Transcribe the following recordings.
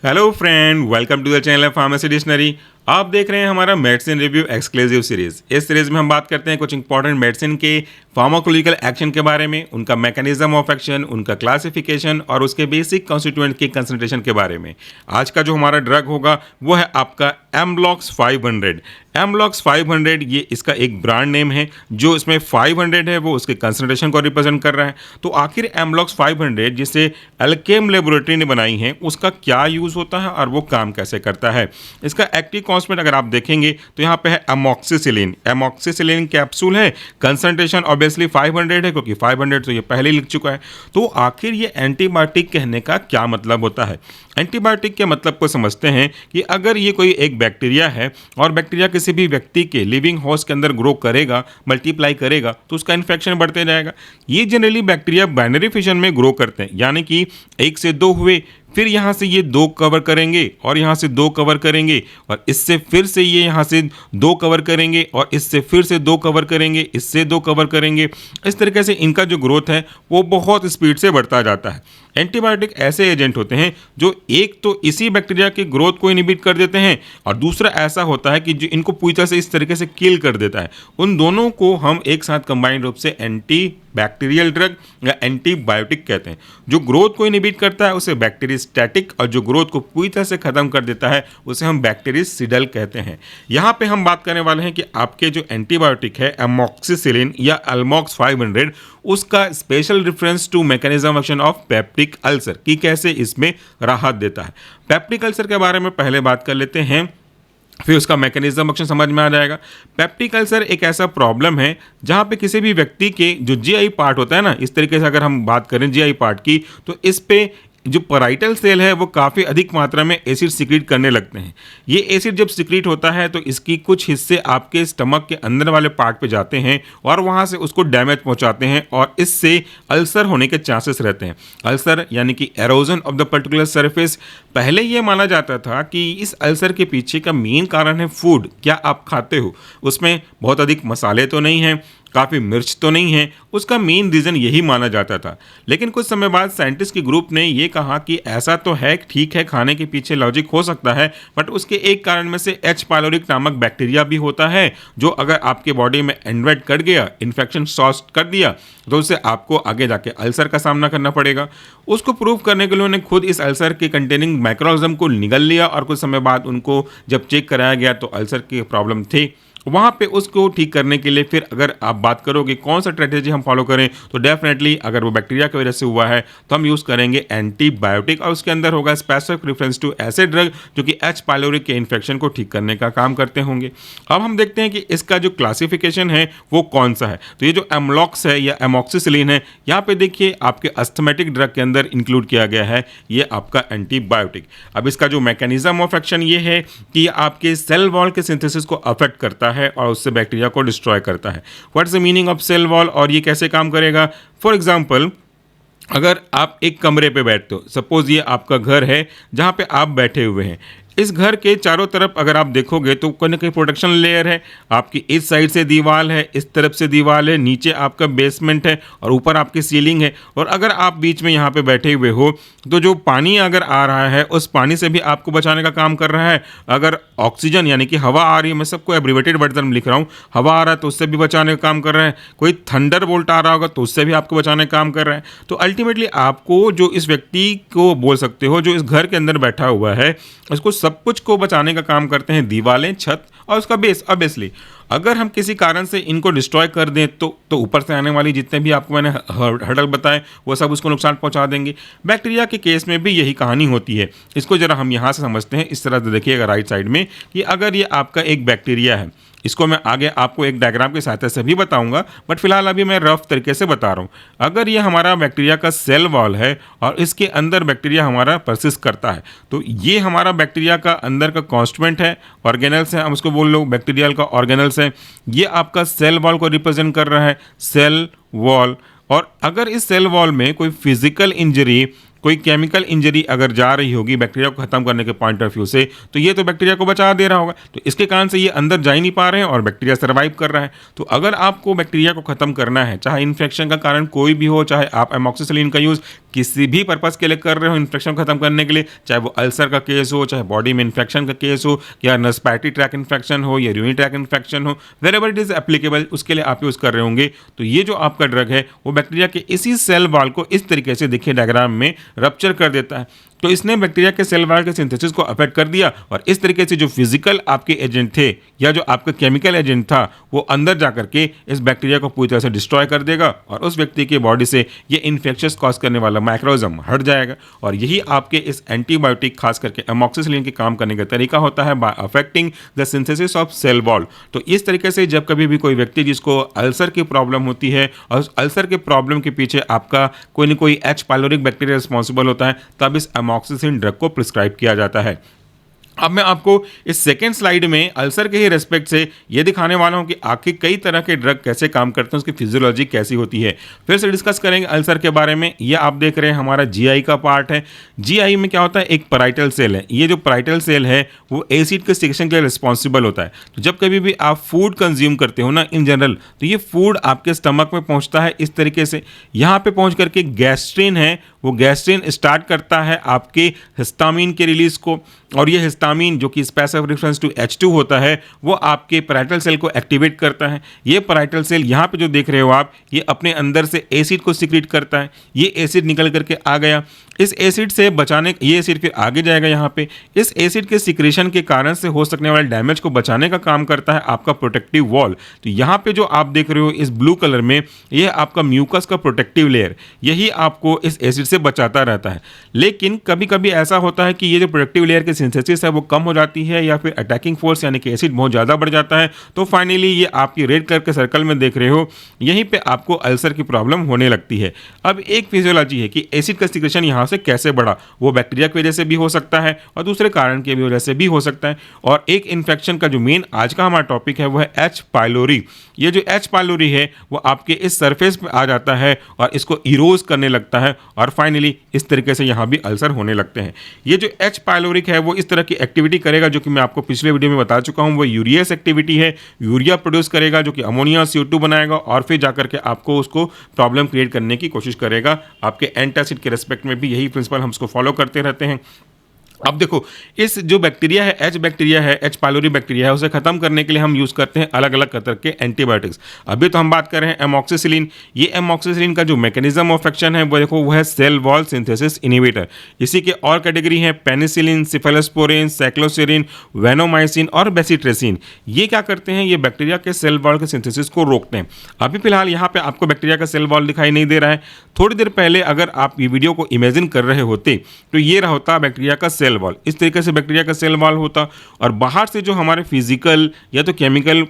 Hello friend, welcome to the channel pharmacy dictionary. आप देख रहे हैं हमारा मेडिसिन रिव्यू एक्सक्लूसिव सीरीज। इस सीरीज में हम बात करते हैं कुछ इंपॉर्टेंट मेडिसिन के फार्माकोलॉजिकल एक्शन के बारे में, उनका मैकेनिज्म ऑफ एक्शन, उनका क्लासिफिकेशन और उसके बेसिक कॉन्स्टिट्यूएंट की कंसंट्रेशन के बारे में। आज का जो हमारा ड्रग होगा वो है आपका एमलॉक्स 500। एमलॉक्स 500 ये इसका एक ब्रांड नेम है। जो इसमें 500 है वो उसके कंसंट्रेशन को रिप्रेजेंट कर रहा है। तो आखिर एमलॉक्स 500 जिसे अल्केम लेबोरेटरी ने बनाई है उसका क्या यूज़ होता है और वो काम कैसे करता है। इसका एक्टिव कॉन्स्टेंट अगर आप देखेंगे तो यहाँ पे है एमॉक्सिसिलिन। एमॉक्सिसिलिन कैप्सूल है, कंसंट्रेशन ऑब्वियसली 500 है क्योंकि 500 तो ये पहले लिख चुका है। तो आखिर ये एंटीबायोटिक कहने का क्या मतलब होता है। एंटीबायोटिक के मतलब को समझते हैं कि अगर ये कोई एक बैक्टीरिया है और बैक्टीरिया किसी भी व्यक्ति के लिविंग होस्ट के अंदर ग्रो करेगा, मल्टीप्लाई करेगा, तो उसका इन्फेक्शन बढ़ते जाएगा। ये जनरली बैक्टीरिया बाइनरी फिशन में ग्रो करते हैं, यानी कि 1 से 2 हुए, फिर यहाँ से ये 2 कवर करेंगे और यहाँ से 2 कवर करेंगे और इससे फिर से ये यहाँ से 2 कवर करेंगे और इससे फिर से 2 कवर करेंगे, इससे 2 कवर करेंगे। इस तरीके से इनका जो ग्रोथ है वो बहुत स्पीड से बढ़ता जाता है। एंटीबायोटिक ऐसे एजेंट होते हैं जो एक तो इसी बैक्टीरिया की ग्रोथ को इनहिबिट कर देते हैं और दूसरा ऐसा होता है कि जो इनको पूरी तरह से इस तरीके से किल कर देता है। उन दोनों को हम एक साथ कंबाइंड रूप से एंटी बैक्टीरियल ड्रग या एंटीबायोटिक कहते हैं। जो ग्रोथ को इनहिबिट करता है उसे बैक्टीरियोस्टैटिक और जो ग्रोथ को पूरी तरह से खत्म कर देता है उसे हम बैक्टीरियोसिडल कहते हैं। यहाँ पे हम बात करने वाले हैं कि आपके जो एंटीबायोटिक है एमॉक्सिसिलिन या अल्मॉक्स 500 उसका special reference to mechanism action of peptic ulcer कि कैसे इसमें राहत देता है। पेप्टिक अल्सर के बारे में पहले बात कर लेते हैं, फिर उसका मैकेनिज्म एक्शन समझ में आ जाएगा। पेप्टिक अल्सर एक ऐसा प्रॉब्लम है जहाँ पे किसी भी व्यक्ति के जो जीआई पार्ट होता है ना, इस तरीके से अगर हम बात करें जीआई पार्ट की, तो इस पे जो पैराइटल सेल है वो काफ़ी अधिक मात्रा में एसिड सिक्रीट करने लगते हैं। ये एसिड जब सिक्रीट होता है तो इसकी कुछ हिस्से आपके स्टमक के अंदर वाले पार्ट पे जाते हैं और वहाँ से उसको डैमेज पहुँचाते हैं और इससे अल्सर होने के चांसेस रहते हैं। अल्सर यानी कि halogen of the particular surface. पहले ये माना जाता था कि इस अल्सर के पीछे का मेन कारण है फूड, क्या आप खाते हो, उसमें बहुत अधिक मसाले तो नहीं हैं, काफ़ी मिर्च तो नहीं है, उसका मेन रीज़न यही माना जाता था। लेकिन कुछ समय बाद साइंटिस्ट की ग्रुप ने ये कहा कि ऐसा तो है, ठीक है, खाने के पीछे लॉजिक हो सकता है, बट उसके एक कारण में से एच पायलोरिक नामक बैक्टीरिया भी होता है जो अगर आपके बॉडी में इन्वेट कर गया, इन्फेक्शन सॉस कर दिया, तो उससे आपको आगे जाके अल्सर का सामना करना पड़ेगा। उसको प्रूव करने के लिए उन्होंने खुद इस अल्सर के कंटेनिंग माइक्रोऑर्गेनिज्म को निगल लिया और कुछ समय बाद उनको जब चेक कराया गया तो अल्सर की प्रॉब्लम थी। वहाँ पे उसको ठीक करने के लिए फिर अगर आप बात करोगे कौन सा स्ट्रेटेजी हम फॉलो करें, तो डेफिनेटली अगर वो बैक्टीरिया की वजह से हुआ है तो हम यूज़ करेंगे एंटीबायोटिक और उसके अंदर होगा स्पेसिफिक रेफरेंस टू ऐसे ड्रग जो कि एच पायलोरी के इन्फेक्शन को ठीक करने का काम करते होंगे। अब हम देखते हैं कि इसका जो क्लासिफिकेशन है वो कौन सा है। तो ये जो एमलॉक्स है या एमॉक्सिसिलिन है, यहाँ पे देखिए आपके अस्थमेटिक ड्रग के अंदर इंक्लूड किया गया है ये आपका एंटीबायोटिक। अब इसका जो मैकेनिज्म ऑफ एक्शन ये है कि आपके सेल वॉल के सिंथेसिस को अफेक्ट करता है और उससे बैक्टीरिया को डिस्ट्रॉय करता है। What is the meaning of cell wall और ये कैसे काम करेगा। फॉर एग्जांपल, अगर आप एक कमरे पे बैठते हो, सपोज ये आपका घर है जहाँ पे आप बैठे हुए हैं, इस घर के चारों तरफ अगर आप देखोगे तो कोई ना कोई प्रोटेक्शन लेयर है। आपकी इस साइड से दीवार है, इस तरफ से दीवार है, नीचे आपका बेसमेंट है और ऊपर आपकी सीलिंग है। और अगर आप बीच में यहाँ पे बैठे हुए हो तो जो पानी अगर आ रहा है उस पानी से भी आपको बचाने का काम कर रहा है। अगर ऑक्सीजन यानी कि हवा आ रही है, मैं सबको एब्रिवेटेड वर्जन में लिख रहा हूँ, हवा आ रहा है तो उससे भी बचाने का काम कर रहा है। कोई थंडर बोल्ट आ रहा होगा तो उससे भी आपको बचाने का काम कर रहा है। तो अल्टीमेटली आपको जो इस व्यक्ति को बोल सकते हो जो इस घर के अंदर बैठा हुआ है, उसको सब कुछ को बचाने का काम करते हैं दीवारें, छत और उसका बेस। ऑब्वियसली अगर हम किसी कारण से इनको डिस्ट्रॉय कर दें तो ऊपर से आने वाली जितने भी आपको मैंने हर्डल बताए वो सब उसको नुकसान पहुंचा देंगे। बैक्टीरिया के केस में भी यही कहानी होती है। इसको जरा हम यहाँ से समझते हैं। इस तरह से देखिएगा राइट साइड में कि अगर ये आपका एक बैक्टीरिया है, इसको मैं आगे आपको एक डायग्राम की सहायता से भी बताऊंगा, बट फिलहाल अभी मैं रफ तरीके से बता रहा हूँ। अगर ये हमारा बैक्टीरिया का सेल वॉल है और इसके अंदर बैक्टीरिया हमारा परसिस्ट करता है, तो ये हमारा बैक्टीरिया का अंदर का कॉन्स्टिट्यूएंट है, ऑर्गेनल्स है, हम उसको बोल लो बैक्टीरियल का ऑर्गेनल्स है। ये आपका सेल वॉल को रिप्रेजेंट कर रहा है, सेल वॉल। और अगर इस सेल वॉल में कोई फिजिकल इंजरी, कोई केमिकल इंजरी अगर जा रही होगी बैक्टीरिया को खत्म करने के पॉइंट ऑफ व्यू से, तो ये तो बैक्टीरिया को बचा दे रहा होगा, तो इसके कारण से ये अंदर जा ही नहीं पा रहे हैं और बैक्टीरिया सर्वाइव कर रहा है। तो अगर आपको बैक्टीरिया को खत्म करना है, चाहे इन्फेक्शन का कारण कोई भी हो, चाहे आप एमॉक्सिसिलिन का यूज़ किसी भी पर्पज़ के लिए कर रहे हो इन्फेक्शन खत्म करने के लिए, चाहे वो अल्सर का केस हो, चाहे बॉडी में इन्फेक्शन का केस हो, या नसपैटी ट्रैक इन्फेक्शन हो, या यूरिनरी ट्रैक इन्फेक्शन हो, वेरेवर इट इज़ एप्लीकेबल, उसके लिए आप यूज़ कर रहे होंगे, तो ये जो आपका ड्रग है वो बैक्टीरिया के इसी सेल वॉल को इस तरीके से देखिए डायग्राम में रप्चर कर देता है। तो इसने बैक्टीरिया के सेल वॉल के सिंथेसिस को अफेक्ट कर दिया और इस तरीके से जो फिजिकल आपके एजेंट थे या जो आपका केमिकल एजेंट था वो अंदर जाकर के इस बैक्टीरिया को पूरी तरह से डिस्ट्रॉय कर देगा और उस व्यक्ति की बॉडी से ये इन्फेक्शियस कॉज करने वाला माइक्रोऑर्गेनिज्म हट जाएगा। और यही आपके इस एंटीबायोटिक खास करके एमॉक्सिसिलिन के काम करने का तरीका होता है, by affecting the synthesis of cell wall. तो इस तरीके से जब कभी भी कोई व्यक्ति जिसको अल्सर की प्रॉब्लम होती है और उस अल्सर के प्रॉब्लम के पीछे आपका कोई ना कोई एच पाइलोरिक बैक्टीरिया रिस्पॉन्सिबल होता है, तब इस एमॉक्सिसिलिन ड्रग को प्रिस्क्राइब किया जाता है। अब मैं आपको इस सेकेंड स्लाइड में अल्सर के ही रेस्पेक्ट से ये दिखाने वाला हूँ कि आखिर कई तरह के ड्रग कैसे काम करते हैं, उसकी फिजियोलॉजी कैसी होती है। फिर से डिस्कस करेंगे अल्सर के बारे में। ये आप देख रहे हैं हमारा जीआई का पार्ट है। जीआई में क्या होता है, एक पैराइटल सेल है। ये जो पैराइटल सेल है वो एसिड के सिक्रेशन के लिए रिस्पॉन्सिबल होता है। तो जब कभी भी आप फूड कंज्यूम करते हो ना इन जनरल, तो ये फूड आपके स्टमक में पहुँचता है इस तरीके से। यहाँ पे पहुँच करके गैस्ट्रिन है, वो गैस्ट्रिन स्टार्ट करता है आपके हिस्टामिन के रिलीज को, और ये हिस्टामिन जो कि स्पेसिफिक रेफरेंस टू H2 होता है वो आपके पैराइटल सेल को एक्टिवेट करता है। ये पैराइटल सेल यहाँ पे जो देख रहे हो आप, ये अपने अंदर से एसिड को सिक्रीट करता है। ये एसिड निकल करके आ गया, इस एसिड से बचाने, ये एसिड फिर आगे जाएगा यहाँ पे। इस एसिड के सिक्रेशन के कारण से हो सकने वाले डैमेज को बचाने का काम करता है आपका प्रोटेक्टिव वॉल। तो यहाँ पे जो आप देख रहे हो इस ब्लू कलर में, ये आपका म्यूकस का प्रोटेक्टिव लेयर, यही आपको इस एसिड से बचाता रहता है। लेकिन कभी कभी ऐसा होता है कि ये जो प्रोटेक्टिव लेयर की सिंथेसिस है वो कम हो जाती है या फिर अटैकिंग फोर्स यानी कि एसिड बहुत ज़्यादा बढ़ जाता है, तो फाइनली ये आपकी रेड कलर के सर्कल में देख रहे हो, यहीं पे आपको अल्सर की प्रॉब्लम होने लगती है। अब एक फिजियोलॉजी है कि एसिड का सिक्रेशन यहाँ से कैसे बढ़ा, वो बैक्टीरिया की वजह से भी हो सकता है और दूसरे कारण की वजह से भी हो सकता है। और एक इन्फेक्शन का जो मेन आज का हमारा टॉपिक है वो है एच पाइलोरी। ये जो एच पाइलोरी है वो आपके इस सरफेस पे आ जाता है और इसको इरोज करने लगता है और फाइनली इस तरीके से यहाँ भी अल्सर होने लगते हैं। ये जो एच पाइलोरिक है वो इस तरह की एक्टिविटी करेगा जो कि मैं आपको पिछले वीडियो में बता चुका हूँ। वो यूरियस एक्टिविटी है, यूरिया प्रोड्यूस करेगा जो कि अमोनिया CO2 बनाएगा और फिर जाकर के आपको उसको प्रॉब्लम क्रिएट करने की कोशिश करेगा। आपके एंटासिड के रेस्पेक्ट में भी यही प्रिंसिपल हम उसको फॉलो करते रहते हैं। अब देखो, इस जो बैक्टीरिया है, एच पाइलोरी बैक्टीरिया है, उसे खत्म करने के लिए हम यूज़ करते हैं अलग अलग तरह के एंटीबायोटिक्स। अभी तो हम बात कर रहे हैं एमॉक्सिसिलिन। ये एमॉक्सिसिलिन का जो मैकेनिज्म ऑफ एक्शन है वो देखो, वो है सेल वॉल सिंथेसिस इनहिबिटर। इसी के और कैटेगरी है पेनिसिलिन, सिफेलोस्पोरिन, साइक्लोसेरिन, वेनोमाइसिन और बेसिट्रेसिन। ये क्या करते हैं, ये बैक्टीरिया के सेल वॉल के सिंथेसिस को रोकते हैं। अभी फिलहाल यहाँ पे आपको बैक्टीरिया का सेल वॉल दिखाई नहीं दे रहा है। थोड़ी देर पहले अगर आप ये वीडियो को इमेजिन कर रहे होते तो ये रहा होता बैक्टीरिया का सेल वॉल। इस तरीके से बैक्टीरिया का सेल वॉल होता और बाहर से जो हमारे फिजिकल या तो केमिकल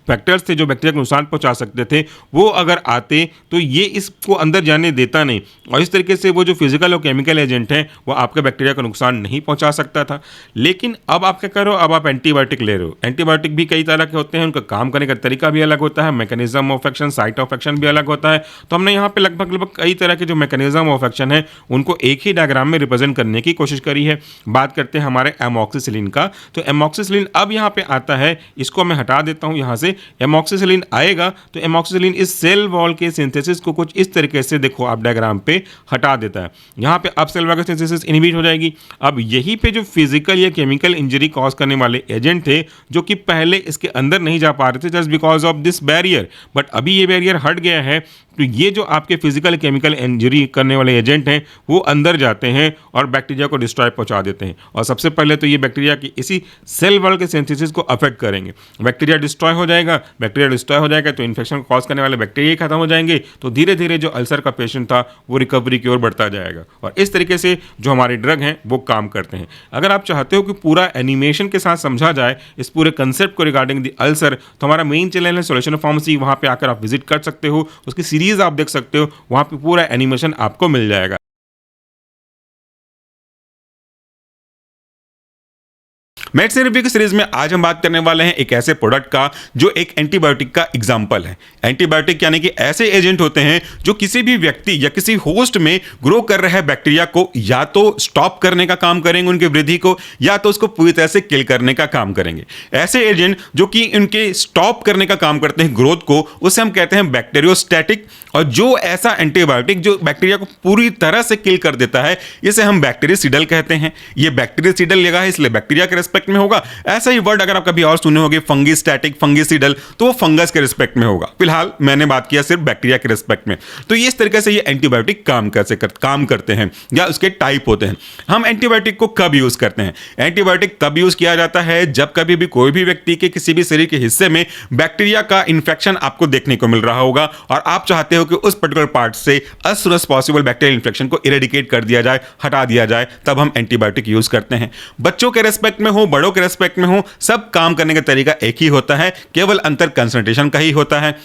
फैक्टर्स थे जो बैक्टीरिया को नुकसान पहुंचा सकते थे, वो अगर आते तो ये इसको अंदर जाने देता नहीं और इस तरीके से वो जो फिजिकल और केमिकल एजेंट हैं वो आपके बैक्टीरिया को नुकसान नहीं पहुंचा सकता था। लेकिन अब आप क्या करो, अब आप एंटीबायोटिक ले रहे हो। एंटीबायोटिक भी कई तरह के होते हैं, उनका काम करने का तरीका भी अलग होता है, mechanism of action, site of action भी अलग होता है। तो हमने यहाँ पे लगभग कई तरह के जो मैकेनिज्म ऑफ एक्शन है उनको एक ही डायग्राम में रिप्रेजेंट करने की कोशिश करी है। बात करते हैं हमारे एमॉक्सिसिलिन का। तो एमॉक्सिसिलिन अब यहाँ पे आता है, इसको मैं हटा देता हूँ यहाँ से। एमॉक्सिसिलिन आएगा तो एमॉक्सिसिलिन इस सेल वॉल के सिंथेसिस को कुछ इस तरीके से देखो आप डायग्राम पे हटा देता है। यहाँ पे अब सेल वॉल की सिंथेसिस इनहिबिट हो जाएगी। अब यहीं पे जो फिजिकल या केमिकल इंजरी कॉज करने वाले एजेंट थे जो कि पहले इसके अंदर नहीं जा पा रहे थे just because of this barrier, but अभी ये बैरियर हट गया है, तो ये जो आपके फिजिकल केमिकल इंजरी करने वाले एजेंट हैं वो अंदर जाते हैं और बैक्टीरिया को डिस्ट्रॉय पहुंचा देते हैं। और सबसे पहले तो ये बैक्टीरिया की इसी सेल वॉल के सिंथेसिस को अफेक्ट करेंगे। बैक्टीरिया डिस्ट्रॉय हो जाएगा, बैक्टीरिया डिस्ट्रॉय हो जाएगा तो इन्फेक्शन को कॉज करने वाले बैक्टीरिया ही खत्म हो जाएंगे, तो धीरे धीरे जो अल्सर का पेशेंट था वो रिकवरी की ओर बढ़ता जाएगा। और इस तरीके से जो हमारे ड्रग हैं वो काम करते हैं। अगर आप चाहते हो कि पूरा एनिमेशन के साथ समझा जाए इस पूरे कंसेप्ट को रिगार्डिंग द अल्सर, तो हमारा मेन चैनल है सॉल्यूशन ऑफ फार्मेसी, वहाँ पे आकर आप विजिट कर सकते हो, उसकी सीरीज आप देख सकते हो, वहां पे पूरा एनिमेशन आपको मिल जाएगा। मेडिसिन रिव्यू की सीरीज में आज हम बात करने वाले हैं एक ऐसे प्रोडक्ट का जो एक एंटीबायोटिक का एग्जाम्पल है। एंटीबायोटिक यानी कि ऐसे एजेंट होते हैं जो किसी भी व्यक्ति या किसी होस्ट में ग्रो कर रहे बैक्टीरिया को या तो स्टॉप करने का काम करेंगे, उनकी वृद्धि को, या तो उसको पूरी तरह से किल करने का काम करेंगे। ऐसे एजेंट जो कि उनके स्टॉप करने का काम करते हैं ग्रोथ को, उसे हम कहते हैं बैक्टीरियोस्टैटिक। और जो ऐसा एंटीबायोटिक जो बैक्टीरिया को पूरी तरह से किल कर देता है, इसे हम बैक्टीरियसिडल कहते हैं। ये बैक्टीरियसिडल लगा है इसलिए बैक्टीरिया के रिस्पेक्ट में होगा। ऐसा ही वर्ड अगर आप कभी और सुने होंगे फंगिस्टैटिक, फंगिसिडल, तो वो फंगस के रिस्पेक्ट में होगा। फिलहाल मैंने बात किया सिर्फ बैक्टीरिया के रिस्पेक्ट में। तो ये इस तरीके से ये एंटीबायोटिक काम करते हैं या उसके टाइप होते हैं। हम एंटीबायोटिक को कब यूज करते हैं? एंटीबायोटिक तब यूज किया जाता है जब कभी भी कोई भी व्यक्ति के किसी भी शरीर के हिस्से में बैक्टीरिया का इंफेक्शन आपको देखने को मिल रहा होगा और आप चाहते हो कि उस पर्टिकुलर पार्ट से as soon as possible bacterial infection को इरेडिकेट कर दिया जाए, हटा दिया जाए, तब हम एंटीबायोटिक यूज करते हैं। बच्चों के रेस्पेक्ट में हो, बड़ों के रेस्पेक्ट में हो, सब काम करने का तरीका एक ही होता है, केवल अंतर कंसंट्रेशन का ही होता है।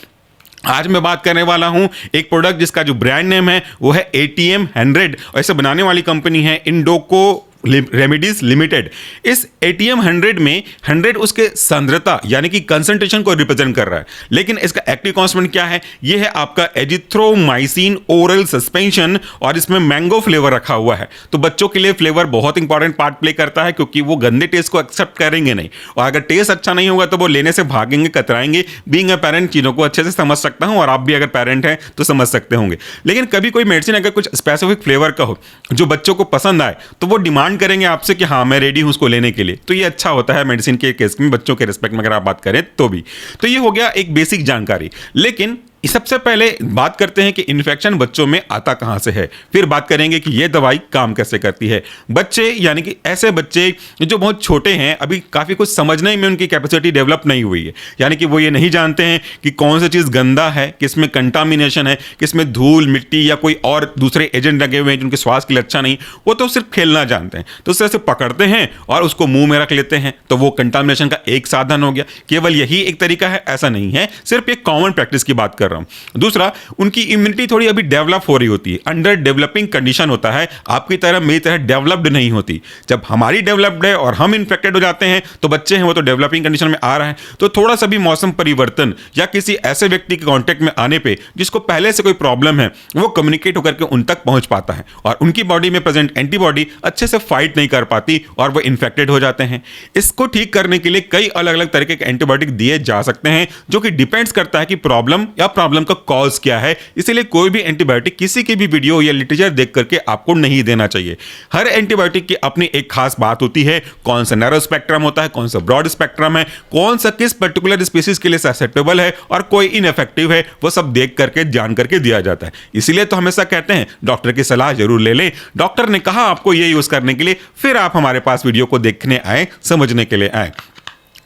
आज मैं बात करने वाला हूं एक प्रोडक्ट जिसका जो ब्रांड नेम है वो है ATM 100 और इसे बनाने वाली कंपनी है इंडोको रेमेडीज लिमिटेड। इस ATM 100 में 100 उसके सांद्रता यानी कि कंसंट्रेशन को रिप्रेजेंट कर रहा है, लेकिन इसका एक्टिव कांस्टेंट क्या है? ये है आपका एजिथ्रोमाइसिन ओरल सस्पेंशन और इसमें मैंगो फ्लेवर रखा हुआ है। तो बच्चों के लिए फ्लेवर बहुत इंपॉर्टेंट पार्ट प्ले करता है क्योंकि वो गंदे टेस्ट को एक्सेप्ट करेंगे नहीं, और अगर टेस्ट अच्छा नहीं होगा तो वो लेने से भागेंगे, कतराएंगे। बीइंग अ पेरेंट चीज़ों को अच्छे से समझ सकता हूं और आप भी अगर पेरेंट हैं तो समझ सकते होंगे। लेकिन कभी कोई मेडिसिन अगर कुछ स्पेसिफिक फ्लेवर का हो जो बच्चों को पसंद आए तो वो डिमांड करेंगे आपसे कि हाँ मैं रेडी हूं उसको लेने के लिए। तो ये अच्छा होता है मेडिसिन के केस में, बच्चों के रिस्पेक्ट में अगर आप बात करें तो भी। तो ये हो गया एक बेसिक जानकारी। लेकिन सबसे पहले बात करते हैं कि इन्फेक्शन बच्चों में आता कहां से है, फिर बात करेंगे कि यह दवाई काम कैसे करती है। बच्चे यानी कि ऐसे बच्चे जो बहुत छोटे हैं, अभी काफ़ी कुछ समझने में उनकी कैपेसिटी डेवलप नहीं हुई है, यानी कि वो ये नहीं जानते हैं कि कौन सी चीज़ गंदा है, किस में कंटामिनेशन है, किस में धूल मिट्टी या कोई और दूसरे एजेंट लगे हुए हैं जिनके स्वास्थ्य के लिए अच्छा नहीं, वो तो सिर्फ खेलना जानते हैं। तो उस तरह से पकड़ते हैं और उसको मुंह में रख लेते हैं, तो वो कंटामिनेशन का एक साधन हो गया। केवल यही एक तरीका है ऐसा नहीं है, सिर्फ एक कॉमन प्रैक्टिस की बात कर रहा हूं। दूसरा, उनकी इम्यूनिटी थोड़ी अभी डेवलप हो रही होती है, अंडर डेवलपिंग कंडीशन होता है, आपकी तरह मेरी तरह डेवलप्ड नहीं होती। जब हमारी डेवलप्ड है और हम इन्फेक्टेड हो जाते हैं तो बच्चे हैं वो तो डेवलपिंग कंडीशन में आ रहा है। तो थोड़ा सा भी मौसम परिवर्तन या किसी ऐसे व्यक्ति के कांटेक्ट में आने पे जिसको पहले से कोई प्रॉब्लम है, वो कम्युनिकेट होकर के उन तक पहुंच पाता है और उनकी बॉडी में प्रेजेंट एंटीबॉडी अच्छे से फाइट नहीं कर पाती और वो इन्फेक्टेड हो जाते हैं। इसको ठीक करने के लिए कई अलग अलग तरीके के एंटीबायोटिक दिए जा सकते हैं, जो कि डिपेंड्स करता है कि प्रॉब्लम या प्रॉब्लम का कॉज क्या है। इसलिए कोई भी एंटीबायोटिक किसी की भी वीडियो या लिटरेचर देख करके आपको नहीं देना चाहिए। हर एंटीबायोटिक की अपनी एक खास बात होती है, कौन सा नैरो स्पेक्ट्रम होता है, कौन सा ब्रॉड स्पेक्ट्रम है, कौन सा किस पर्टिकुलर स्पीसीज के लिए ससेप्टेबल है और कोई इनइफेक्टिव है, वो सब देख करके जान करके दिया जाता है। इसलिए तो हमेशा कहते हैं डॉक्टर की सलाह जरूर ले लें। डॉक्टर ने कहा आपको ये यूज करने के लिए, फिर आप हमारे पास वीडियो को देखने आए, समझने के लिए आए।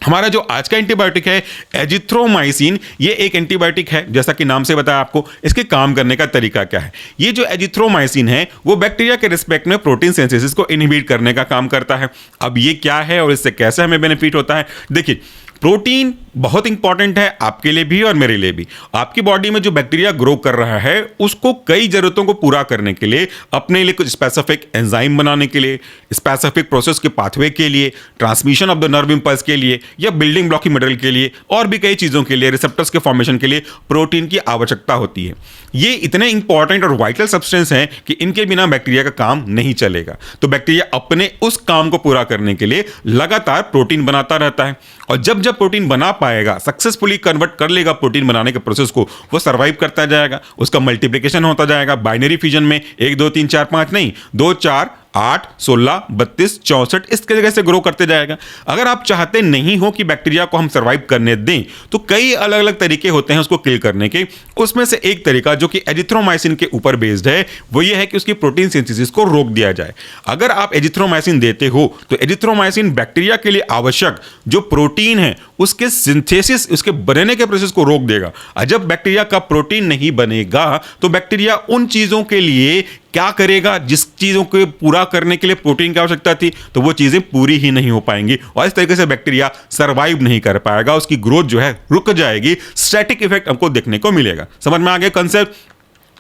हमारा जो आज का एंटीबायोटिक है एजिथ्रोमाइसिन, ये एक एंटीबायोटिक है, जैसा कि नाम से बताया आपको। इसके काम करने का तरीका क्या है? ये जो एजिथ्रोमाइसिन है वो बैक्टीरिया के रिस्पेक्ट में प्रोटीन सिंथेसिस को इनहिबिट करने का काम करता है। अब ये क्या है और इससे कैसे हमें बेनिफिट होता है? देखिए, प्रोटीन बहुत इंपॉर्टेंट है आपके लिए भी और मेरे लिए भी। आपकी बॉडी में जो बैक्टीरिया ग्रो कर रहा है उसको कई जरूरतों को पूरा करने के लिए, अपने लिए कुछ स्पेसिफिक एंजाइम बनाने के लिए, स्पेसिफिक प्रोसेस के पाथवे के लिए, transmission of the nerve impulse के लिए या बिल्डिंग ब्लॉक मटेरियल के लिए और भी कई चीज़ों के लिए, रिसेप्टर्स के फॉर्मेशन के लिए प्रोटीन की आवश्यकता होती है। ये इतने इंपॉर्टेंट और वाइटल सब्सटेंस हैं कि इनके बिना बैक्टीरिया का काम नहीं चलेगा। तो बैक्टीरिया अपने उस काम को पूरा करने के लिए लगातार प्रोटीन बनाता रहता है और जब जब प्रोटीन बना पाएगा, सक्सेसफुली कन्वर्ट कर लेगा प्रोटीन बनाने के प्रोसेस को, वो सर्वाइव करता जाएगा, उसका मल्टीप्लिकेशन होता जाएगा बाइनरी फ्यूजन में, 1 2 3 4 5 नहीं, 2 4 8 16 32 64 इस तरीके से ग्रो करते जाएगा। अगर आप चाहते नहीं हो कि बैक्टीरिया को हम सर्वाइव करने दें तो कई अलग अलग तरीके होते हैं उसको किल करने के। उसमें से एक तरीका जो कि एजिथ्रोमाइसिन के ऊपर बेस्ड है वो ये है कि उसकी प्रोटीन सिंथेसिस को रोक दिया जाए। अगर आप एजिथ्रोमाइसिन देते हो तो एजिथ्रोमाइसिन बैक्टीरिया के लिए आवश्यक जो प्रोटीन है उसके सिंथेसिस, उसके बनने के प्रोसेस को रोक देगा। और जब बैक्टीरिया का प्रोटीन नहीं बनेगा तो बैक्टीरिया उन चीजों के लिए क्या करेगा जिस चीज़ों को पूरा करने के लिए प्रोटीन की आवश्यकता थी, तो वो चीज़ें पूरी ही नहीं हो पाएंगी और इस तरीके से बैक्टीरिया सर्वाइव नहीं कर पाएगा, उसकी ग्रोथ जो है रुक जाएगी। स्टैटिक इफेक्ट हमको देखने को मिलेगा। समझ में आ गया कंसेप्ट?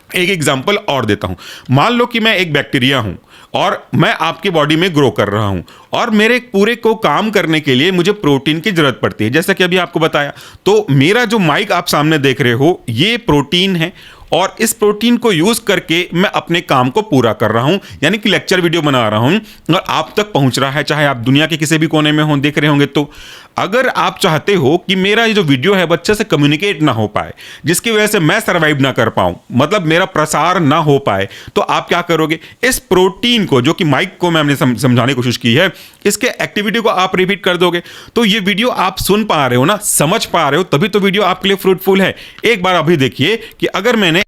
एक एग्जाम्पल और देता हूं। मान लो कि मैं एक बैक्टीरिया हूं और मैं आपकी बॉडी में ग्रो कर रहा हूं, और मेरे पूरे को काम करने के लिए मुझे प्रोटीन की जरूरत पड़ती है, जैसा कि अभी आपको बताया। तो मेरा जो माइक आप सामने देख रहे हो ये प्रोटीन है, और इस प्रोटीन को यूज करके मैं अपने काम को पूरा कर रहा हूं, यानी कि लेक्चर वीडियो बना रहा हूं और आप तक पहुंच रहा है, चाहे आप दुनिया के किसी भी कोने में हो देख रहे होंगे। तो अगर आप चाहते हो कि मेरा ये जो वीडियो है बच्चे से कम्युनिकेट ना हो पाए, जिसकी वजह से मैं सरवाइव ना कर पाऊं, मतलब मेरा प्रसार ना हो पाए, तो आप क्या करोगे, इस प्रोटीन को, जो कि माइक को मैंने समझाने की कोशिश की है, इसके एक्टिविटी को आप रिपीट कर दोगे। तो ये वीडियो आप सुन पा रहे हो ना, समझ पा रहे हो, तभी तो वीडियो आपके लिए फ्रूटफुल है। एक बार अभी देखिए कि अगर मैंने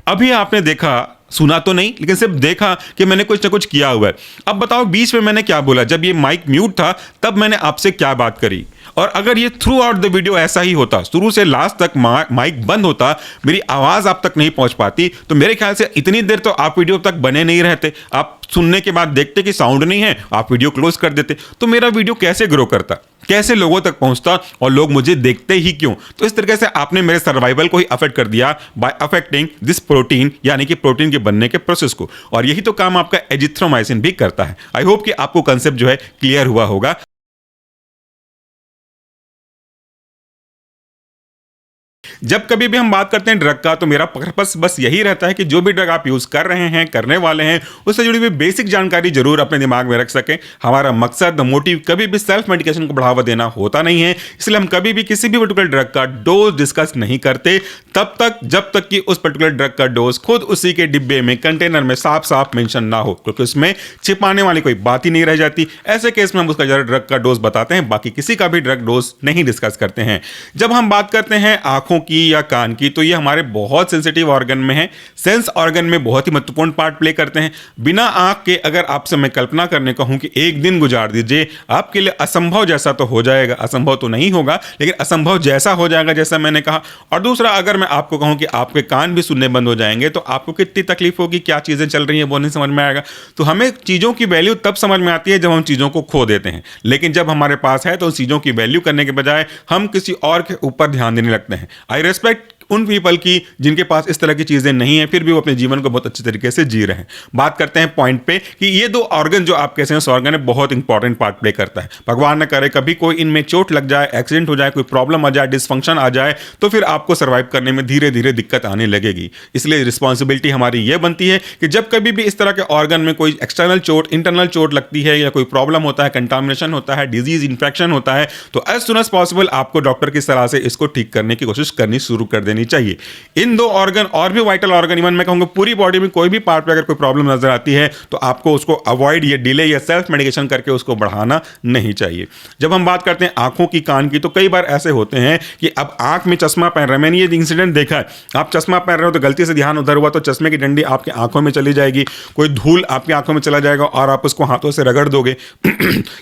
अभी आपने देखा, सुना तो नहीं, लेकिन सिर्फ देखा कि मैंने कुछ ना कुछ किया हुआ है। अब बताओ बीच में मैंने क्या बोला, जब ये माइक म्यूट था तब मैंने आपसे क्या बात करी। और अगर ये थ्रू आउट द वीडियो ऐसा ही होता, शुरू से लास्ट तक माइक बंद होता, मेरी आवाज आप तक नहीं पहुंच पाती, तो मेरे ख्याल से इतनी देर तो आप वीडियो तक बने नहीं रहते। आप सुनने के बाद देखते कि साउंड नहीं है, आप वीडियो क्लोज कर देते। तो मेरा वीडियो कैसे ग्रो करता, कैसे लोगों तक पहुंचता, और लोग मुझे देखते ही क्यों। तो इस तरीके से आपने मेरे सर्वाइवल को ही अफेक्ट कर दिया बाय अफेक्टिंग दिस प्रोटीन, यानी कि प्रोटीन के बनने के प्रोसेस को। और यही तो काम आपका एजिथ्रोमाइसिन भी करता है। आई होप कि आपको कंसेप्ट जो है क्लियर हुआ होगा। जब कभी भी हम बात करते हैं ड्रग का, तो मेरा पर्पस बस यही रहता है कि जो भी ड्रग आप यूज कर रहे हैं, करने वाले हैं, उससे जुड़ी हुई बेसिक जानकारी जरूर अपने दिमाग में रख सकें। हमारा मकसद, मोटिव कभी भी सेल्फ मेडिकेशन को बढ़ावा देना होता नहीं है। इसलिए हम कभी भी किसी भी पर्टिकुलर ड्रग का डोज डिस्कस नहीं करते तब तक जब तक कि उस पर्टिकुलर ड्रग का डोज खुद उसी के डिब्बे में, कंटेनर में साफ साफ मेंशन ना हो, क्योंकि उसमें छिपाने वाली कोई बात ही नहीं रह जाती। ऐसे केस में हम उसका जरा ड्रग का डोज बताते हैं, बाकी किसी का भी ड्रग डोज नहीं डिस्कस करते हैं। जब हम बात करते हैं आंखों की या कान की, तो ये हमारे बहुत सेंसिटिव ऑर्गन में है, सेंस ऑर्गन में बहुत ही महत्वपूर्ण पार्ट प्ले करते हैं। बिना आंख के अगर आपसे मैं कल्पना करने कहूं कि एक दिन गुजार दीजिए, आपके लिए असंभव जैसा तो हो जाएगा, असंभव तो नहीं होगा लेकिन असंभव जैसा हो जाएगा, जैसा मैंने कहा। और दूसरा, अगर मैं आपको कहूं कि आपके कान भी सुनने बंद हो जाएंगे, तो आपको कितनी तकलीफ होगी, क्या चीजें चल रही हैं वो नहीं समझ में आएगा। तो हमें चीजों की वैल्यू तब समझ में आती है जब हम चीजों को खो देते हैं, लेकिन जब हमारे पास है तो उन चीजों की वैल्यू करने के बजाय हम किसी और के ऊपर ध्यान देने लगते हैं। आई रेस्पेक्ट उन पीपल की जिनके पास इस तरह की चीजें नहीं है, फिर भी वो अपने जीवन को बहुत अच्छे तरीके से जी रहे हैं। बात करते हैं पॉइंट पे कि ये दो ऑर्गन जो आप कहते हैं, ऑर्गन है, बहुत इंपॉर्टेंट पार्ट प्ले करता है। भगवान न करे कभी कोई इनमें चोट लग जाए, एक्सीडेंट हो जाए, कोई प्रॉब्लम आ जाए, डिसफंक्शन आ जाए, तो फिर आपको सर्वाइव करने में धीरे धीरे दिक्कत आने लगेगी। इसलिए रिस्पॉन्सिबिलिटी हमारी ये बनती है कि जब कभी भी इस तरह के ऑर्गन में कोई एक्सटर्नल चोट, इंटरनल चोट लगती है, या कोई प्रॉब्लम होता है, कंटामिनेशन होता है, डिजीज इंफेक्शन होता है, तो एज सुन एज पॉसिबल आपको डॉक्टर की सलाह से इसको ठीक करने की कोशिश करनी शुरू कर देनी चाहिए। इन दो ऑर्गन और भी वाइटल ऑर्गन, इवन मैं कहूंगा पूरी बॉडी में कोई भी पार्ट पे अगर कोई प्रॉब्लम नजर आती है, तो आपको उसको अवॉइड या डिले या सेल्फ मेडिकेशन करके उसको बढ़ाना नहीं चाहिए। जब हम बात करते हैं आंखों की, कान की, तो कई बार ऐसे होते हैं कि अब आंख में चश्मा पहन रहे हैं। मैंने ये इंसिडेंट देखा है, आप चश्मा पहन रहे हो तो गलती से ध्यान उधर हुआ तो चश्मे की डंडी आपकी आंखों में चली जाएगी, कोई धूल आपकी आंखों में चला जाएगा और आप उसको हाथों से रगड़ दोगे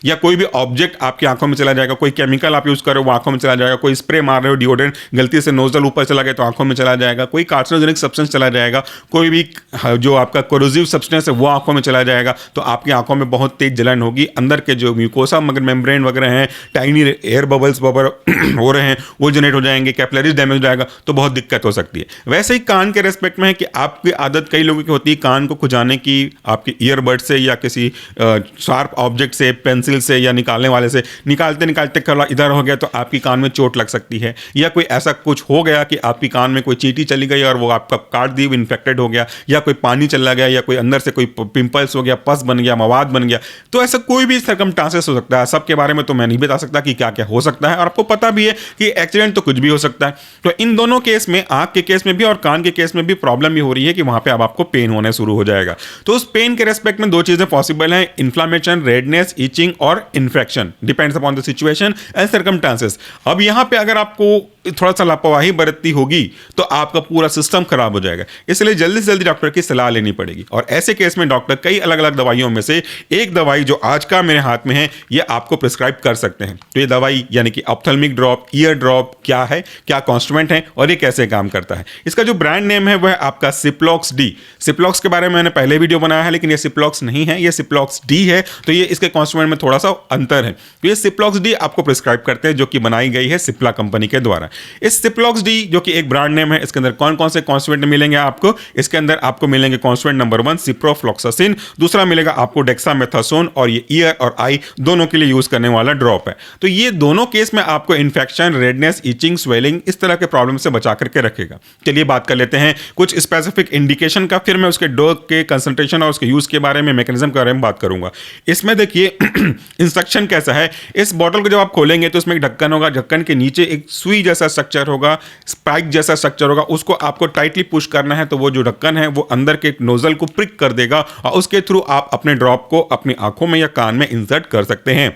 या कोई भी ऑब्जेक्ट आपकी आंखों में चला जाएगा, कोई केमिकल आप यूज कर रहे हो वो आंखों में चला जाएगा, कोई स्प्रे मार रहे हो डिओड्रेंट, गलती से नोजल ऊपर चला गया तो आंखों में चला जाएगा, कोई कार्सिनोजेनिक सब्सटेंस चला जाएगा, कोई भी जो आपका कोरोसिव सब्सटेंस है वो आंखों में चला जाएगा, तो आपकी आंखों में बहुत तेज जलन होगी। अंदर के जो म्यूकोसा मेम्ब्रेन वगैरह हैं, टाइनी एयर बबल्स हो रहे हैं, वो जनरेट हो जाएंगे, कैपिलरीज डैमेज हो जाएगा, तो बहुत दिक्कत हो सकती है। वैसे ही कान के रेस्पेक्ट में है कि आपकी आदत कई लोगों की होती है कान को खुजाने की, आपके ईयरबड से या किसी शार्प ऑब्जेक्ट से, पेंसिल से या निकालने वाले से, निकालते निकालते इधर हो गया तो आपकी कान में चोट लग सकती है, या कोई ऐसा कुछ हो गया कि आपकी कान में कोई चींटी चली गई और वो आपका काट दी, इन्फेक्टेड हो गया, या कोई पानी चला गया, या कोई अंदर से कोई पिंपल्स हो गया, पस बन गया, मवाद बन गया, तो ऐसा कोई भी सर्कमस्टांसेस हो सकता है। सबके बारे में तो मैं नहीं बता सकता कि क्या क्या हो सकता है, और आपको पता भी है कि एक्सीडेंट तो कुछ भी हो सकता है। तो इन दोनों केस में, आंख के केस में भी और कान के केस में भी प्रॉब्लम ही हो रही है कि वहां पे अब आपको पेन होने शुरू हो जाएगा। तो उस पेन के रेस्पेक्ट में दो चीजें पॉसिबल हैं, इन्फ्लामेशन, रेडनेस, इचिंग और infection, depends upon the situation and circumstances. अब यहां पे अगर आपको थोड़ा सा लापरवाही बरतती होगी तो आपका पूरा सिस्टम खराब हो जाएगा। इसलिए जल्दी से जल्दी डॉक्टर की सलाह लेनी पड़ेगी। और ऐसे केस में डॉक्टर कई अलग अलग दवाइयों में से एक दवाई जो आज का मेरे हाथ में है ये आपको प्रिस्क्राइब कर सकते हैं। तो ये दवाई यानी कि ऑप्थेल्मिक ड्रॉप, ईयर ड्रॉप क्या है, क्या कॉन्स्टिट्यूएंट है और ये कैसे काम करता है। इसका जो ब्रांड नेम है वह आपका सिप्लॉक्स डी। सिप्लॉक्स के बारे में मैंने पहले वीडियो बनाया है, लेकिन ये सिप्लॉक्स नहीं है, ये सिप्लॉक्स डी है। तो ये इसके कॉन्स्टिट्यूएंट में थोड़ा सा अंतर है। तो ये सिप्लॉक्स डी आपको प्रिस्क्राइब करते हैं, जो कि बनाई गई है सिप्ला कंपनी के द्वारा। इस सिप्लॉक्स डी जो कि एक ब्रांड नेम है, इसके अंदर कौन कौन से कॉन्स्टिट्यूएंट मिलेंगे आपको? इसके अंदर आपको मिलेंगे कॉन्स्टिट्यूएंट नंबर 1 सिप्रोफ्लॉक्सासिन, दूसरा मिलेगा आपको डेक्सामेथासोन, और ये ईयर और आई दोनों के लिए यूज करने वाला ड्रॉप है। तो ये दोनों केस में आपको इन्फेक्शन, रेडनेस, इचिंग, स्वेलिंग इस तरह के प्रॉब्लम से बचा करके रखेगा। चलिए बात कर लेते हैं कुछ स्पेसिफिक इंडिकेशन का, फिर मैं उसके डोज के कंसंट्रेशन और उसके यूज के बारे में, मैकेनिज्म के बारे में बात करूंगा। इसमें देखिए इंस्ट्रक्शन कैसा है। इस बॉटल को जब आप खोलेंगे तो इसमें एक ढक्कन होगा, ढक्कन के नीचे एक सुई जैसा स्ट्रक्चर होगा, स्पाइक जैसा स्ट्रक्चर होगा, उसको आपको टाइटली पुश करना है तो वो जो ढक्कन है वो अंदर के नोजल को प्रिक कर देगा और उसके थ्रू आप अपने ड्रॉप को अपनी आंखों में या कान में इंसर्ट कर सकते हैं।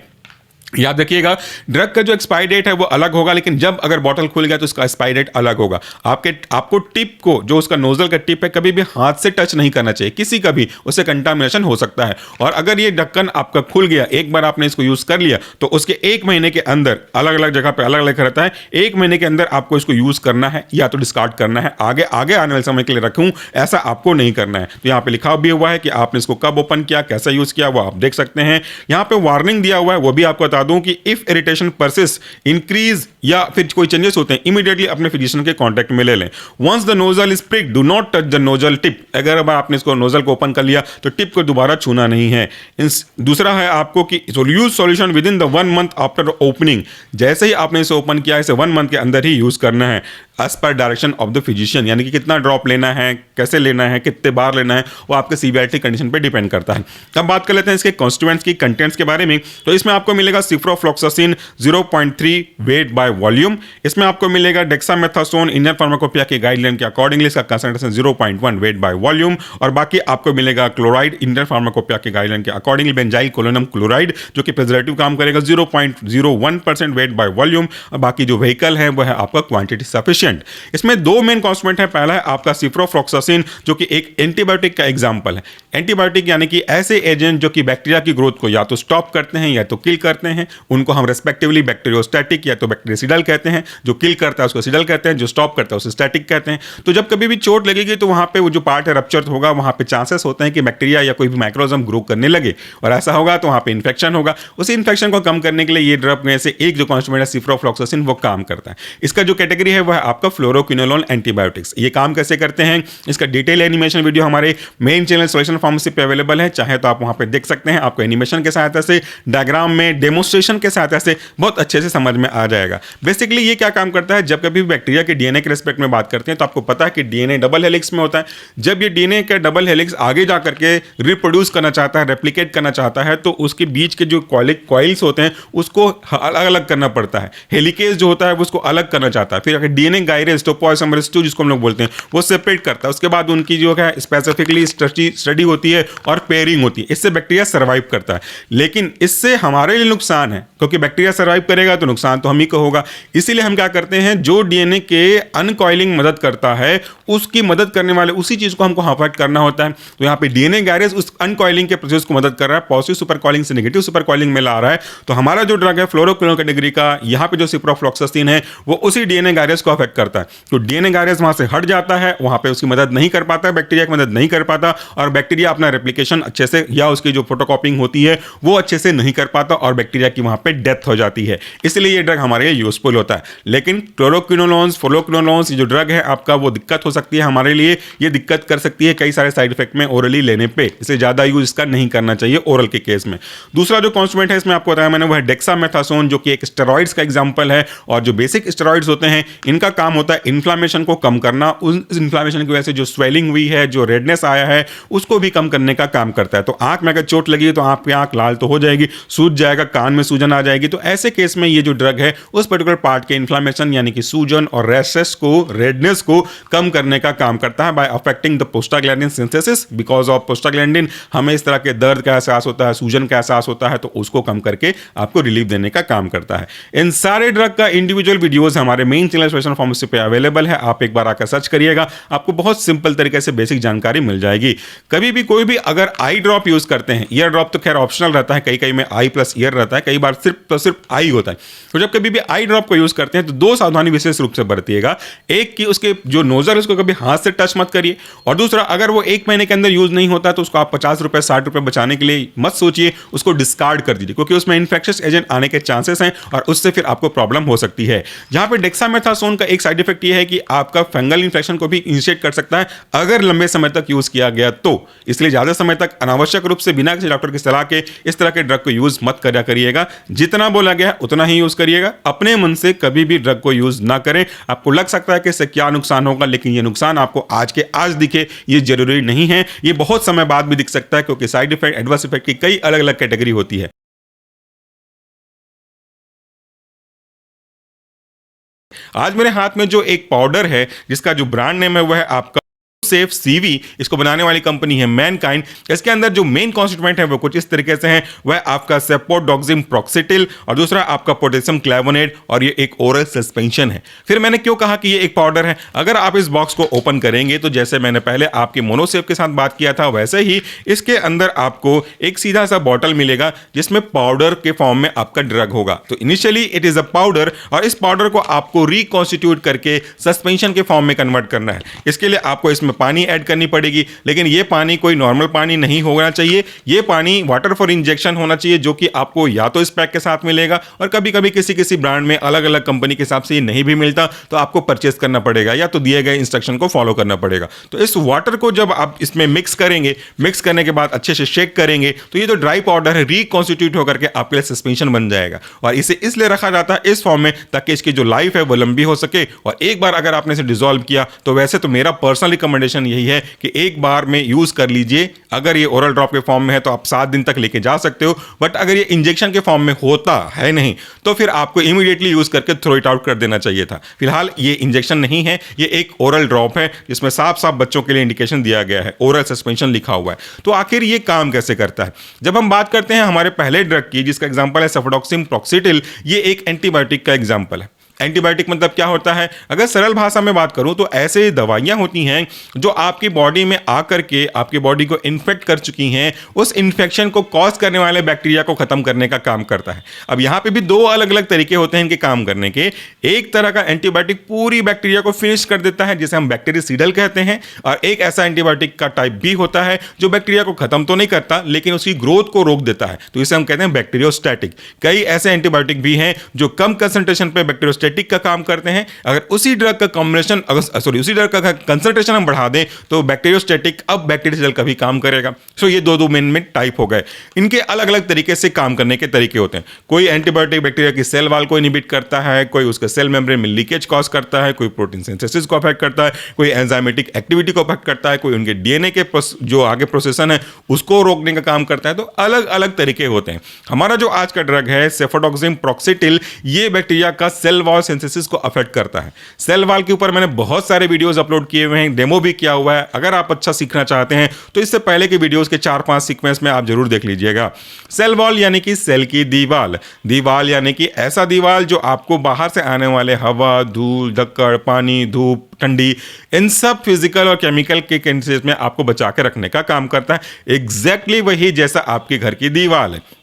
याद रखिएगा ड्रग का जो एक्सपायरी डेट है वो अलग होगा, लेकिन जब अगर बॉटल खुल गया तो उसका एक्सपायरी डेट अलग होगा। आपको टिप को, जो उसका नोजल का टिप है, कभी भी हाथ से टच नहीं करना चाहिए, किसी का भी, उससे कंटामिनेशन हो सकता है। और अगर ये ढक्कन आपका खुल गया, एक बार आपने इसको यूज कर लिया, तो उसके 1 महीने के अंदर, अलग अलग जगह पे अलग अलग रहता है, 1 महीने के अंदर आपको इसको यूज करना है या तो डिस्कार्ड करना है। आगे आगे आने वाले समय के लिए रखूं ऐसा आपको नहीं करना है। तो यहाँ पे लिखा भी हुआ है कि आपने इसको कब ओपन किया, कैसा यूज किया, वो आप देख सकते हैं। यहाँ पे वार्निंग दिया हुआ है, वो भी आपको बता दूं कि इफ इरिटेशन परसिस्ट, इंक्रीज या फिर कोई चेंजेस होते हैं, इमीडिएटली अपने फिजिशियन के कांटेक्ट में ले लें। Once the nozzle is pricked, do not touch the nozzle tip. अगर अब आपने इसको नोजल को ओपन कर लिया तो टिप को दोबारा छूना नहीं है। दूसरा है आपको कि use solution with in the 1 month after opening. जैसे ही आपने इसे ओपन किया, इसे 1 मंथ के अंदर ही यूज करना है एज पर डायरेक्शन ऑफ द फिजिशियन। यानी कि कितना ड्रॉप लेना है, कैसे लेना है, कितने बार लेना है, वो आपके सीवियरिटी कंडीशन पे डिपेंड करता है। अब बात कर लेते हैं इसके कॉन्स्टिट्यूएंट्स की, कंटेंट्स के बारे में। तो इसमें आपको मिलेगा सिप्रोफ्लॉक्सासिन 0.3 वेट बाय वॉल्यूम। इसमें आपको मिलेगा डेक्सामेथासोन, इंडियन फार्माकोपिया के गाइडलाइन के अकॉर्डिंगली इसका कंसंट्रेशन 0.1 वेट बाय वॉल्यूम। और बाकी आपको मिलेगा क्लोराइड, इंडियन फार्माकोपिया के गाइडलाइन के अकॉर्डिंगली बेंजाइल कोलोनम क्लोराइड, जो कि प्रिजर्वेटिव काम करेगा, 0.01% वेट बाय वॉल्यूम। और बाकी जो व्हीकल है वह है आपका क्वांटिटी सफिशिएंट। इसमें 2 मेन कॉन्स्टिट्यूएंट है। पहला है आपका सिप्रोफ्लॉक्सासिन, जो कि एक एंटीबायोटिक का एग्जांपल है। एंटीबायोटिक यानी कि ऐसे एजेंट जो कि बैक्टीरिया की ग्रोथ को या तो स्टॉप करते हैं या तो किल करते हैं, उनको हम रेस्पेक्टिवली बैक्टीरियोस्टैटिक या तो बैक्टीरियसिडल कहते हैं। जो किल करता है उसको सिडल कहते हैं, जो स्टॉप करता है उसे स्टैटिक कहते हैं। तो जब कभी भी चोट लगेगी तो वहां पे वो जो पार्ट है रप्चर होगा, वहां पे चांसेस होते हैं कि बैक्टीरिया या कोई भी माइक्रोऑर्गेनिज्म ग्रो करने लगे, और ऐसा होगा तो वहां पे इन्फेक्शन होगा। उसी इन्फेक्शन को कम करने के लिए ये ड्रग में से एक जो कॉन्स्टिट्यूएंट है सिप्रोफ्लॉक्सासिन वो काम करता है। इसका जो कैटेगरी है वह आपका फ्लोरोक्विनोलोन एंटीबायोटिक्स। ये काम कैसे करते हैं, इसका डिटेल एनिमेशन वीडियो हमारे मेन चैनल सॉल्यूशन फार्मेसी पे अवेलेबल है, चाहे तो आप वहां पे देख सकते हैं। आपको एनिमेशन के सहायता से, डायग्राम में, डेमोस्ट्रेशन के सहायता से बहुत अच्छे से समझ में आ जाएगा। बेसिकली ये क्या काम करता है, जब कभी बैक्टीरिया के डीएनए के रिस्पेक्ट में बात करते हैं तो आपको पता है कि डीएनए डबल हेलिक्स में होता है। जब ये डीएनए का डबल हेलिक्स आगे जा करके रिप्रोड्यूस करना चाहता है, रेप्लिकेट करना चाहता है, तो उसके बीच के जो कॉइल्स होते हैं उसको अलग अलग करना पड़ता है। हेलिकेज जो होता है उसको अलग करना चाहता है। फिर अगर डीएनए गायरेज, टोपोइसोमरेज 2 जिसको हम लोग बोलते हैं, वो सेपरेट करता है। उसके बाद उनकी जो है स्पेसिफिकली स्टडी होती है और पेयरिंग होती है। इससे बैक्टीरिया सर्वाइव करता है। लेकिन इससे हमारे लिए नुकसान है, क्योंकि बैक्टीरिया सर्वाइव करेगा तो नुकसान तो हम ही को होगा। इसीलिए हम क्या करते हैं, जो डीएनए के अनकॉइलिंग मदद करता है उसकी मदद करने वाले उसी चीज को हमको अवॉइड करना होता है। तो यहाँ पे डीएनए गायरेज उस अनकॉइलिंग के प्रोसेस को मदद कर रहा है, पॉजिटिव सुपर कॉइलिंग से नेगेटिव सुपर कॉइलिंग में ला रहा है। तो हमारा जो ड्रग है फ्लोरोक्विनोलोन कैटेगरी का, यहाँ पे जो सिप्रोफ्लॉक्सासिन है वो उसी डीएनए गायरेज को अफेक्ट करता है। तो डीएनए गायरेज वहां से हट जाता है, वहां पे उसकी मदद नहीं कर पाता, बैक्टीरिया की मदद नहीं कर पाता, और बैक्टीरिया अपना रेप्लिकेशन अच्छे से या उसकी जो फोटोकॉपिंग होती है वो अच्छे से नहीं कर पाता, और बैक्टीरिया की वहां पे डेथ हो जाती है। इसलिए ये ड्रग हमारे लिए यूजफुल होता है। लेकिन क्लोरोक्विनोलोन्स, फ्लोरोक्विनोलोन्स, ये जो ड्रग है आपका, वो दिक्कत हो सकती है हमारे लिए। ये दिक्कत कर सकती है कई सारे साइड इफेक्ट में ओरली लेने पे, इसलिए ज्यादा यूज इसका नहीं करना चाहिए ओरल के केस में। दूसरा जो कॉन्स्टिट्यूएंट है इसमें आपको बताया मैंने, वो है डेक्सामेथासोन, जो कि एक स्टेरॉइड्स का एग्जांपल है। और जो बेसिक स्टेरॉइड्स होते हैं इनका काम होता है इन्फ्लामेशन को कम करना। उस इन्फ्लामेशन की वजह से जो स्वेलिंग हुई है, जो रेडनेस आया है, उसको भी कम करने का काम करता है। तो आंख में अगर चोट लगी तो आपकी आंख लाल तो हो जाएगी, सूज जाएगा, कान में सूजन आ जाएगी। तो ऐसे केस में ये जो ड्रग है उस पर्टिकुलर पार्ट के इन्फ्लामेशन यानी कि सूजन और रेशेस को, रेडनेस को कम करने का काम करता है by affecting the prostaglandin synthesis. Because of prostaglandin हमें इस तरह के दर्द का एहसास होता है, सूजन का एहसास होता है, तो उसको कम करके आपको रिलीफ देने का काम करता है। इन सारे ड्रग का इंडिविजुअल वीडियोस हमारे मेन चैनल स्पेशल फार्मेसी पे अवेलेबल है, आप एक बार आकर सर्च करिएगा, आपको बहुत सिंपल तरीके से बेसिक जानकारी मिल जाएगी। कभी भी कोई भी अगर आई ड्रॉप यूज करते हैं, ईयर ड्रॉप तो खैर ऑप्शनल रहता है, कई कई में आई प्लस ईयर रहता है, कई बार सिर्फ आई होता है, तो जब कभी भी आई ड्रॉप को यूज करते हैं तो दो सावधानी विशेष रूप से बरतिएगा। एक कि उसके जो नोजल है उसको कभी हाथ से टच मत करिए, और दूसरा अगर वो 1 महीने के अंदर यूज नहीं होता तो उसको आप 50 रुपए 60 रुपए बचाने के लिए मत सोचिए, उसको डिस्कार्ड कर दीजिए, क्योंकि उसमें इन्फेक्शियस एजेंट आने के चांसेस हैं और उससे फिर आपको प्रॉब्लम हो सकती है। जहां पे डेक्सामेथासोन का एक साइड इफेक्ट ये है कि आपका फंगल इन्फेक्शन को भी इनिशिएट कर सकता है अगर लंबे समय तक यूज किया गया तो। इसलिए ज्यादा समय तक अनावश्यक रूप से बिना किसी डॉक्टर की सलाह के इस तरह के ड्रग को यूज मत करिएगा। जितना बोला गया उतना ही यूज करिएगा, अपने मन से कभी भी ड्रग को यूज ना करें। आपको लग सकता है कि इससे क्या नुकसान होगा, लेकिन ये नुकसान आपको आज के आज दिखे ये जरूरी नहीं है, ये बहुत समय बाद भी दिख सकता है, क्योंकि साइड इफेक्ट, एडवर्स इफेक्ट की कई अलग अलग कैटेगरी होती है। आज मेरे हाथ में जो एक पाउडर है जिसका जो ब्रांड नेम है वह है आपका सेफ सीवी, इसको बनाने वाली कंपनी है मैनकाइंड। इसके अंदर जो मेन कॉन्स्टिट्यूएंट है वो कुछ इस तरीके से हैं, वह आपका सेपोडोक्सिम प्रॉक्सिटिल और दूसरा आपका पोटेशियम क्लेवोनेट, और ये एक ओरल सस्पेंशन है। फिर मैंने क्यों कहा कि ये एक पाउडर है, अगर आप इस बॉक्स को ओपन करेंगे तो जैसे मैंने पहले आपके मोनोसेफ के साथ बात किया था वैसे ही इसके अंदर आपको एक सीधा सा बॉटल मिलेगा जिसमें पाउडर के फॉर्म में आपका ड्रग होगा। तो initially it is a powder, और इस पाउडर को आपको रिकॉन्स्टिट्यूट करके सस्पेंशन के फॉर्म में कन्वर्ट करना है। इसके लिए आपको इसमें पानी ऐड करनी पड़ेगी, लेकिन ये पानी कोई नॉर्मल पानी नहीं होना चाहिए, ये पानी वाटर फॉर इंजेक्शन होना चाहिए, जो कि आपको या तो इस पैक के साथ मिलेगा, और कभी कभी किसी किसी ब्रांड में अलग अलग कंपनी के हिसाब से ये नहीं भी मिलता, तो आपको परचेस करना पड़ेगा या तो दिए गए इंस्ट्रक्शन को फॉलो करना पड़ेगा। तो इस वाटर को जब आप इसमें मिक्स करेंगे, मिक्स करने के बाद अच्छे से शेक करेंगे, तो ये जो ड्राई पाउडर है रिकॉन्स्टिट्यूट होकर के आपके लिए सस्पेंशन बन जाएगा। और इसे इसलिए रखा जाता है इस फॉर्म में ताकि इसकी जो लाइफ है वो लंबी हो सके। और एक बार अगर आपने इसे डिसॉल्व किया तो वैसे तो मेरा पर्सनल रिकमेंडेशन यही है कि एक बार में यूज कर लीजिए। अगर ये ओरल ड्रॉप के फॉर्म में है तो आप 7 दिन तक लेके जा सकते हो, बट अगर ये इंजेक्शन के फॉर्म में होता है नहीं तो फिर आपको इमीडिएटली यूज करके थ्रो इट आउट कर देना चाहिए था। फिलहाल ये इंजेक्शन नहीं है, ये एक ओरल ड्रॉप है जिसमें साफ साफ बच्चों के लिए इंडिकेशन दिया गया है, ओरल सस्पेंशन लिखा हुआ है। तो आखिर ये काम कैसे करता है? जब हम बात करते हैं हमारे पहले ड्रग की जिसका एग्जांपल है सेफोडोक्सिम प्रॉक्सिटिल, ये एक एंटीबायोटिक का एग्जांपल है। एंटीबायोटिक मतलब क्या होता है? अगर सरल भाषा में बात करूं तो ऐसे दवाइयां होती हैं जो आपकी बॉडी में आकर के आपकी बॉडी को इन्फेक्ट कर चुकी हैं, उस इन्फेक्शन को कॉज करने वाले बैक्टीरिया को खत्म करने का काम करता है। अब यहां पे भी दो अलग अलग तरीके होते हैं इनके काम करने के। एक तरह का एंटीबायोटिक पूरी बैक्टीरिया को फिनिश कर देता है जिसे हम बैक्टीरियासिडल कहते हैं, और एक ऐसा एंटीबायोटिक का टाइप भी होता है जो बैक्टीरिया को खत्म तो नहीं करता लेकिन उसकी ग्रोथ को रोक देता है, तो इसे हम कहते हैं बैक्टीरियोस्टैटिक। कई ऐसे एंटीबायोटिक भी हैं जो कम कंसंट्रेशन पे बैक्टीरियोस्टैटिक का काम करते हैं। अगर उसी ड्रग का कॉम्बिनेशन उसी ड्रग का कंसंट्रेशन हम बढ़ा दें तो बैक्टीरियोस्टैटिक अब बैक्टीरियासिडल का भी काम करेगा। सो ये दो मेन में टाइप हो गए। इनके अलग अलग तरीके से काम करने के तरीके होते हैं। कोई एंटीबायोटिक बैक्टीरिया की सेल वॉल को इनहिबिट करता है, कोई उसके सेल मेम्ब्रेन में लीकेज कॉज करता है, कोई प्रोटीन सिंथेसिस को अफेक्ट करता है, कोई एंजाइमेटिक एक्टिविटी को अफेक्ट करता है, कोई उनके डीएनए के जो आगे प्रोसेसन है उसको रोकने का काम करता है। तो अलग अलग तरीके होते हैं। हमारा जो आज का ड्रग है सेफोडोक्सिम प्रॉक्सिटिल, ये बैक्टीरिया का सेल वॉल सिंथेसिस को अफेक्ट करता है। सेल वॉल के ऊपर मैंने बहुत सारे वीडियोस अपलोड किए हुए हैं, डेमो भी किया हुआ है। अगर आप अच्छा सीखना चाहते हैं तो इससे पहले के वीडियोस के 4-5 सीक्वेंस में आप जरूर देख लीजिएगा। सेल वॉल यानी कि सेल की दीवार, दीवार यानी कि ऐसा दीवार जो आपको बाहर से आने वाले हवा, धूल, धक्कड़, पानी, धूप, ठंडी, इन सब फिजिकल और केमिकल के केसेस में आपको बचा के रखने का काम करता है। एग्जैक्टली वही जैसा आपके घर की दीवार है।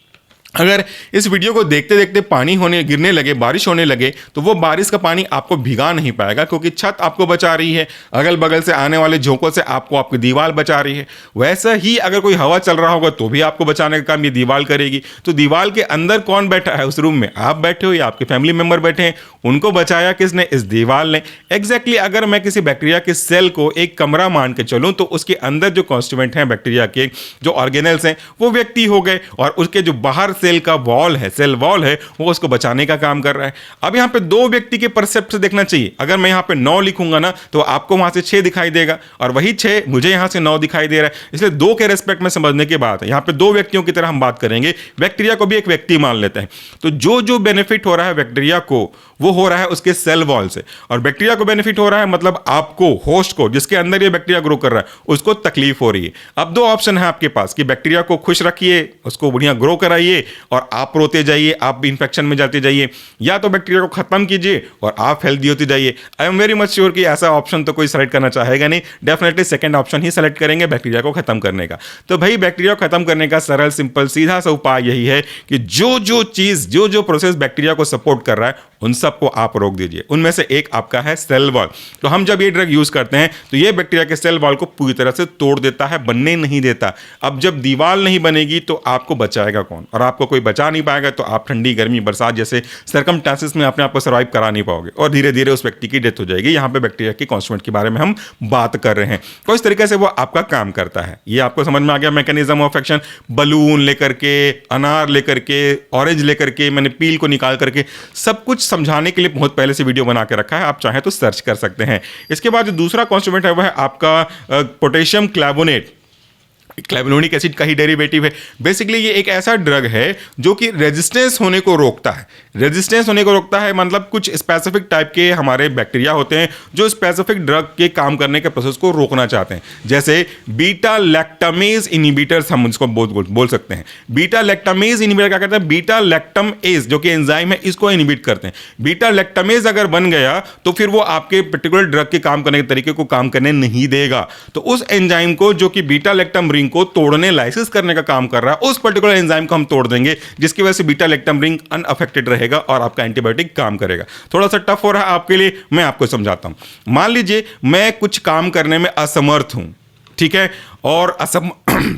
अगर इस वीडियो को देखते देखते पानी गिरने लगे, बारिश होने लगे, तो वो बारिश का पानी आपको भिगा नहीं पाएगा क्योंकि छत आपको बचा रही है, अगल बगल से आने वाले झोंकों से आपको आपकी दीवार बचा रही है। वैसा ही अगर कोई हवा चल रहा होगा तो भी आपको बचाने का काम ये दीवार करेगी। तो दीवार के अंदर कौन बैठा है उस रूम में? आप बैठे हो या आपके फैमिली मेंबर बैठे हैं? उनको बचाया किसने? इस दीवार ने। एग्जैक्टली अगर मैं किसी बैक्टीरिया के सेल को एक कमरा मान के चलूं तो उसके अंदर जो कॉन्स्टिट्यूएंट हैं बैक्टीरिया के, जो ऑर्गेनेल्स हैं, वो व्यक्ति हो गए, और उसके जो बाहर सेल का वॉल है, सेल वॉल है, वो उसको बचाने का काम कर रहा है। अब यहाँ पे दो व्यक्ति के परसेप्ट से देखना चाहिए। अगर मैं यहाँ पे 9 लिखूंगा ना तो आपको वहां से 6 दिखाई देगा, और वही 6 मुझे यहाँ से 9 दिखाई दे रहा है। इसलिए दो के रेस्पेक्ट में समझने की बात है। यहाँ पे दो व्यक्तियों की तरह हम बात करेंगे, बैक्टीरिया को भी एक व्यक्ति मान लेते हैं। तो जो जो बेनिफिट हो रहा है बैक्टीरिया को, वो हो रहा है उसके सेल वॉल से, और बैक्टीरिया को बेनिफिट हो रहा है मतलब आपको, होस्ट को, जिसके अंदर ये बैक्टीरिया ग्रो कर रहा है, उसको तकलीफ हो रही है। अब दो ऑप्शन है आपके पास कि बैक्टीरिया को खुश रखिए, उसको बढ़िया ग्रो कराइए और आप रोते जाइए, आप इन्फेक्शन में जाते जाइए, या तो बैक्टीरिया को खत्म कीजिए और आप हेल्दी होते जाइए। I am very much sure कि ऐसा ऑप्शन तो कोई सेलेक्ट करना चाहेगा नहीं, डेफिनेटली सेकंड ऑप्शन ही सेलेक्ट करेंगे, बैक्टीरिया को खत्म करने का। तो भाई बैक्टीरिया को खत्म करने का सरल सिंपल सीधा सा उपाय यही है कि जो जो चीज, जो जो प्रोसेस बैक्टीरिया को सपोर्ट कर रहा है उन सबको आप रोक दीजिए। उनमें से एक आपका है सेल वॉल। तो हम जब ये ड्रग यूज करते हैं तो ये बैक्टीरिया के सेल वॉल को पूरी तरह से तोड़ देता है, बनने नहीं देता। अब जब दीवार नहीं बनेगी तो आपको बचाएगा कौन, और आपको कोई बचा नहीं पाएगा तो आप ठंडी गर्मी बरसात जैसे सरकमस्टेंसेस में अपने आप को सर्वाइव करा नहीं पाओगे, और धीरे धीरे उस व्यक्ति की डेथ हो जाएगी। यहाँ पे बैक्टीरिया की कॉन्स्टिट्यूएंट के बारे में हम बात कर रहे हैं। तो इस तरीके से वो आपका काम करता है। ये आपको समझ में आ गया मैकेनिज्म ऑफ एक्शन। बलून लेकर के, अनार लेकर के, ऑरेंज लेकर के, मैंने पील को निकाल करके सब कुछ समझाने के लिए बहुत पहले से वीडियो बना के रखा है, आप चाहें तो सर्च कर सकते हैं। इसके बाद जो दूसरा कॉन्स्टिट्यूएंट है वह है आपका पोटेशियम क्लैवोनेट। क्लैवेनोनिक एसिड का ही डेरिवेटिव है। बेसिकली ये एक ऐसा ड्रग है जो कि रेजिस्टेंस होने को रोकता है। रेजिस्टेंस होने को रोकता है मतलब कुछ स्पेसिफिक टाइप के हमारे बैक्टीरिया होते हैं जो स्पेसिफिक ड्रग के काम करने के प्रोसेस को रोकना चाहते हैं। जैसे बीटा लैक्टामेज इनहिबिटर्स हम इसको बोल सकते हैं। बीटा लैक्टामेज इनहिबिटर क्या करते हैं, बीटा लैक्टम एज जो कि एंजाइम है इसको इनहिबिट करते हैं। बीटा लैक्टामेज अगर बन गया तो फिर वो आपके पर्टिकुलर ड्रग के काम करने के तरीके को काम करने नहीं देगा। तो उस एंजाइम को जो कि बीटा लैक्टम रिंग को तोड़ने, लाइसिस करने का काम कर रहा है, उस पर्टिकुलर एंजाइम को हम तोड़ देंगे, जिसकी वजह से बीटा लैक्टम रिंग अनअफेक्टेड रहेगा और आपका एंटीबायोटिक काम करेगा। थोड़ा सा टफ हो रहा है आपके लिए, मैं आपको समझाता हूं। मान लीजिए मैं कुछ काम करने में असमर्थ हूं, ठीक है, और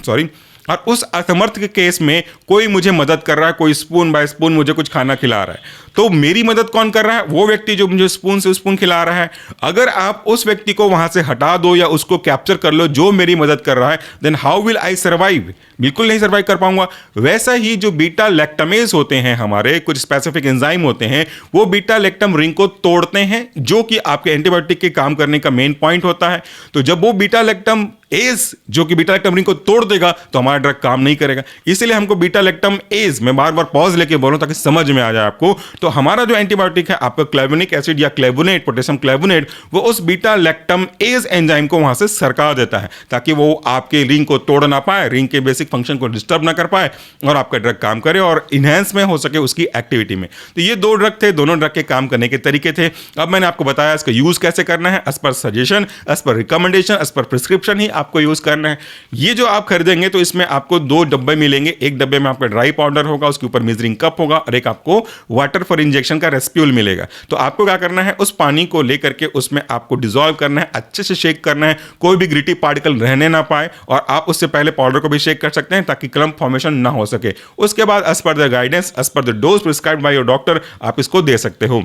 सॉरी, और उस असमर्थ के केस में कोई मुझे मदद कर रहा है, कोई स्पून बाय स्पून मुझे कुछ खाना खिला रहा है। तो मेरी मदद कौन कर रहा है, वो व्यक्ति जो मुझे स्पून से स्पून खिला रहा है। अगर आप उस व्यक्ति को वहां से हटा दो या उसको कैप्चर कर लो जो मेरी मदद कर रहा है, then how will I survive, बिल्कुल नहीं सर्वाइव कर पाऊंगा। वैसा ही जो बीटा लैक्टामेज होते हैं, हमारे कुछ स्पेसिफिक एंजाइम होते हैं, वो बीटा लैक्टम रिंग को तोड़ते हैं, जो कि आपके एंटीबायोटिक के काम करने का मेन पॉइंट होता है। तो जब वो बीटा लैक्टम एज जो कि बीटा लैक्टम रिंग को तोड़ देगा तो हमारा ड्रग काम नहीं करेगा। इसलिए हमको बीटा लैक्टम एज, मैं बार बार पॉज लेके बोल रहा हूं ताकि समझ में आ जाए आपको। तो हमारा जो एंटीबायोटिक है आपका क्लैवेनिक एसिड या क्लैवोनेट, पोटेशियम क्लैवोनेट, वो उस बीटा लैक्टम एज एंजाइम को वहां से सरका देता है ताकि वो आपके रिंग को तोड़ ना पाए, रिंग के बेसिक फंक्शन को डिस्टर्ब ना कर पाए और आपका ड्रग काम करे और इनहेंस में हो सके उसकी एक्टिविटी में। तो ये दो ड्रग थे, दोनों ड्रग के काम करने के तरीके थे। अब मैंने आपको बताया इसका यूज कैसे करना है, as per suggestion, as per recommendation, as per prescription ही आपको यूज करना है। ये जो आप खरीदेंगे तो इसमें आपको 2 डब्बे मिलेंगे। एक डब्बे में आपका ड्राई पाउडर होगा, उसके ऊपर मेजरिंग कप होगा, और एक आपको वाटर फॉर इंजेक्शन का रेस्प्यूल मिलेगा। तो आपको क्या करना है, उस पानी को लेकर के उसमें आपको डिसॉल्व करना है, अच्छे से शेक करना है, कोई भी ग्रिटी पार्टिकल रहने ना पाए, और आप उससे पहले पाउडर को भी शेक कर सकते हैं ताकि क्लम्प फॉर्मेशन ना हो सके। उसके बाद as per the guidance, as per the dose prescribed by your doctor आप इसको दे सकते हो।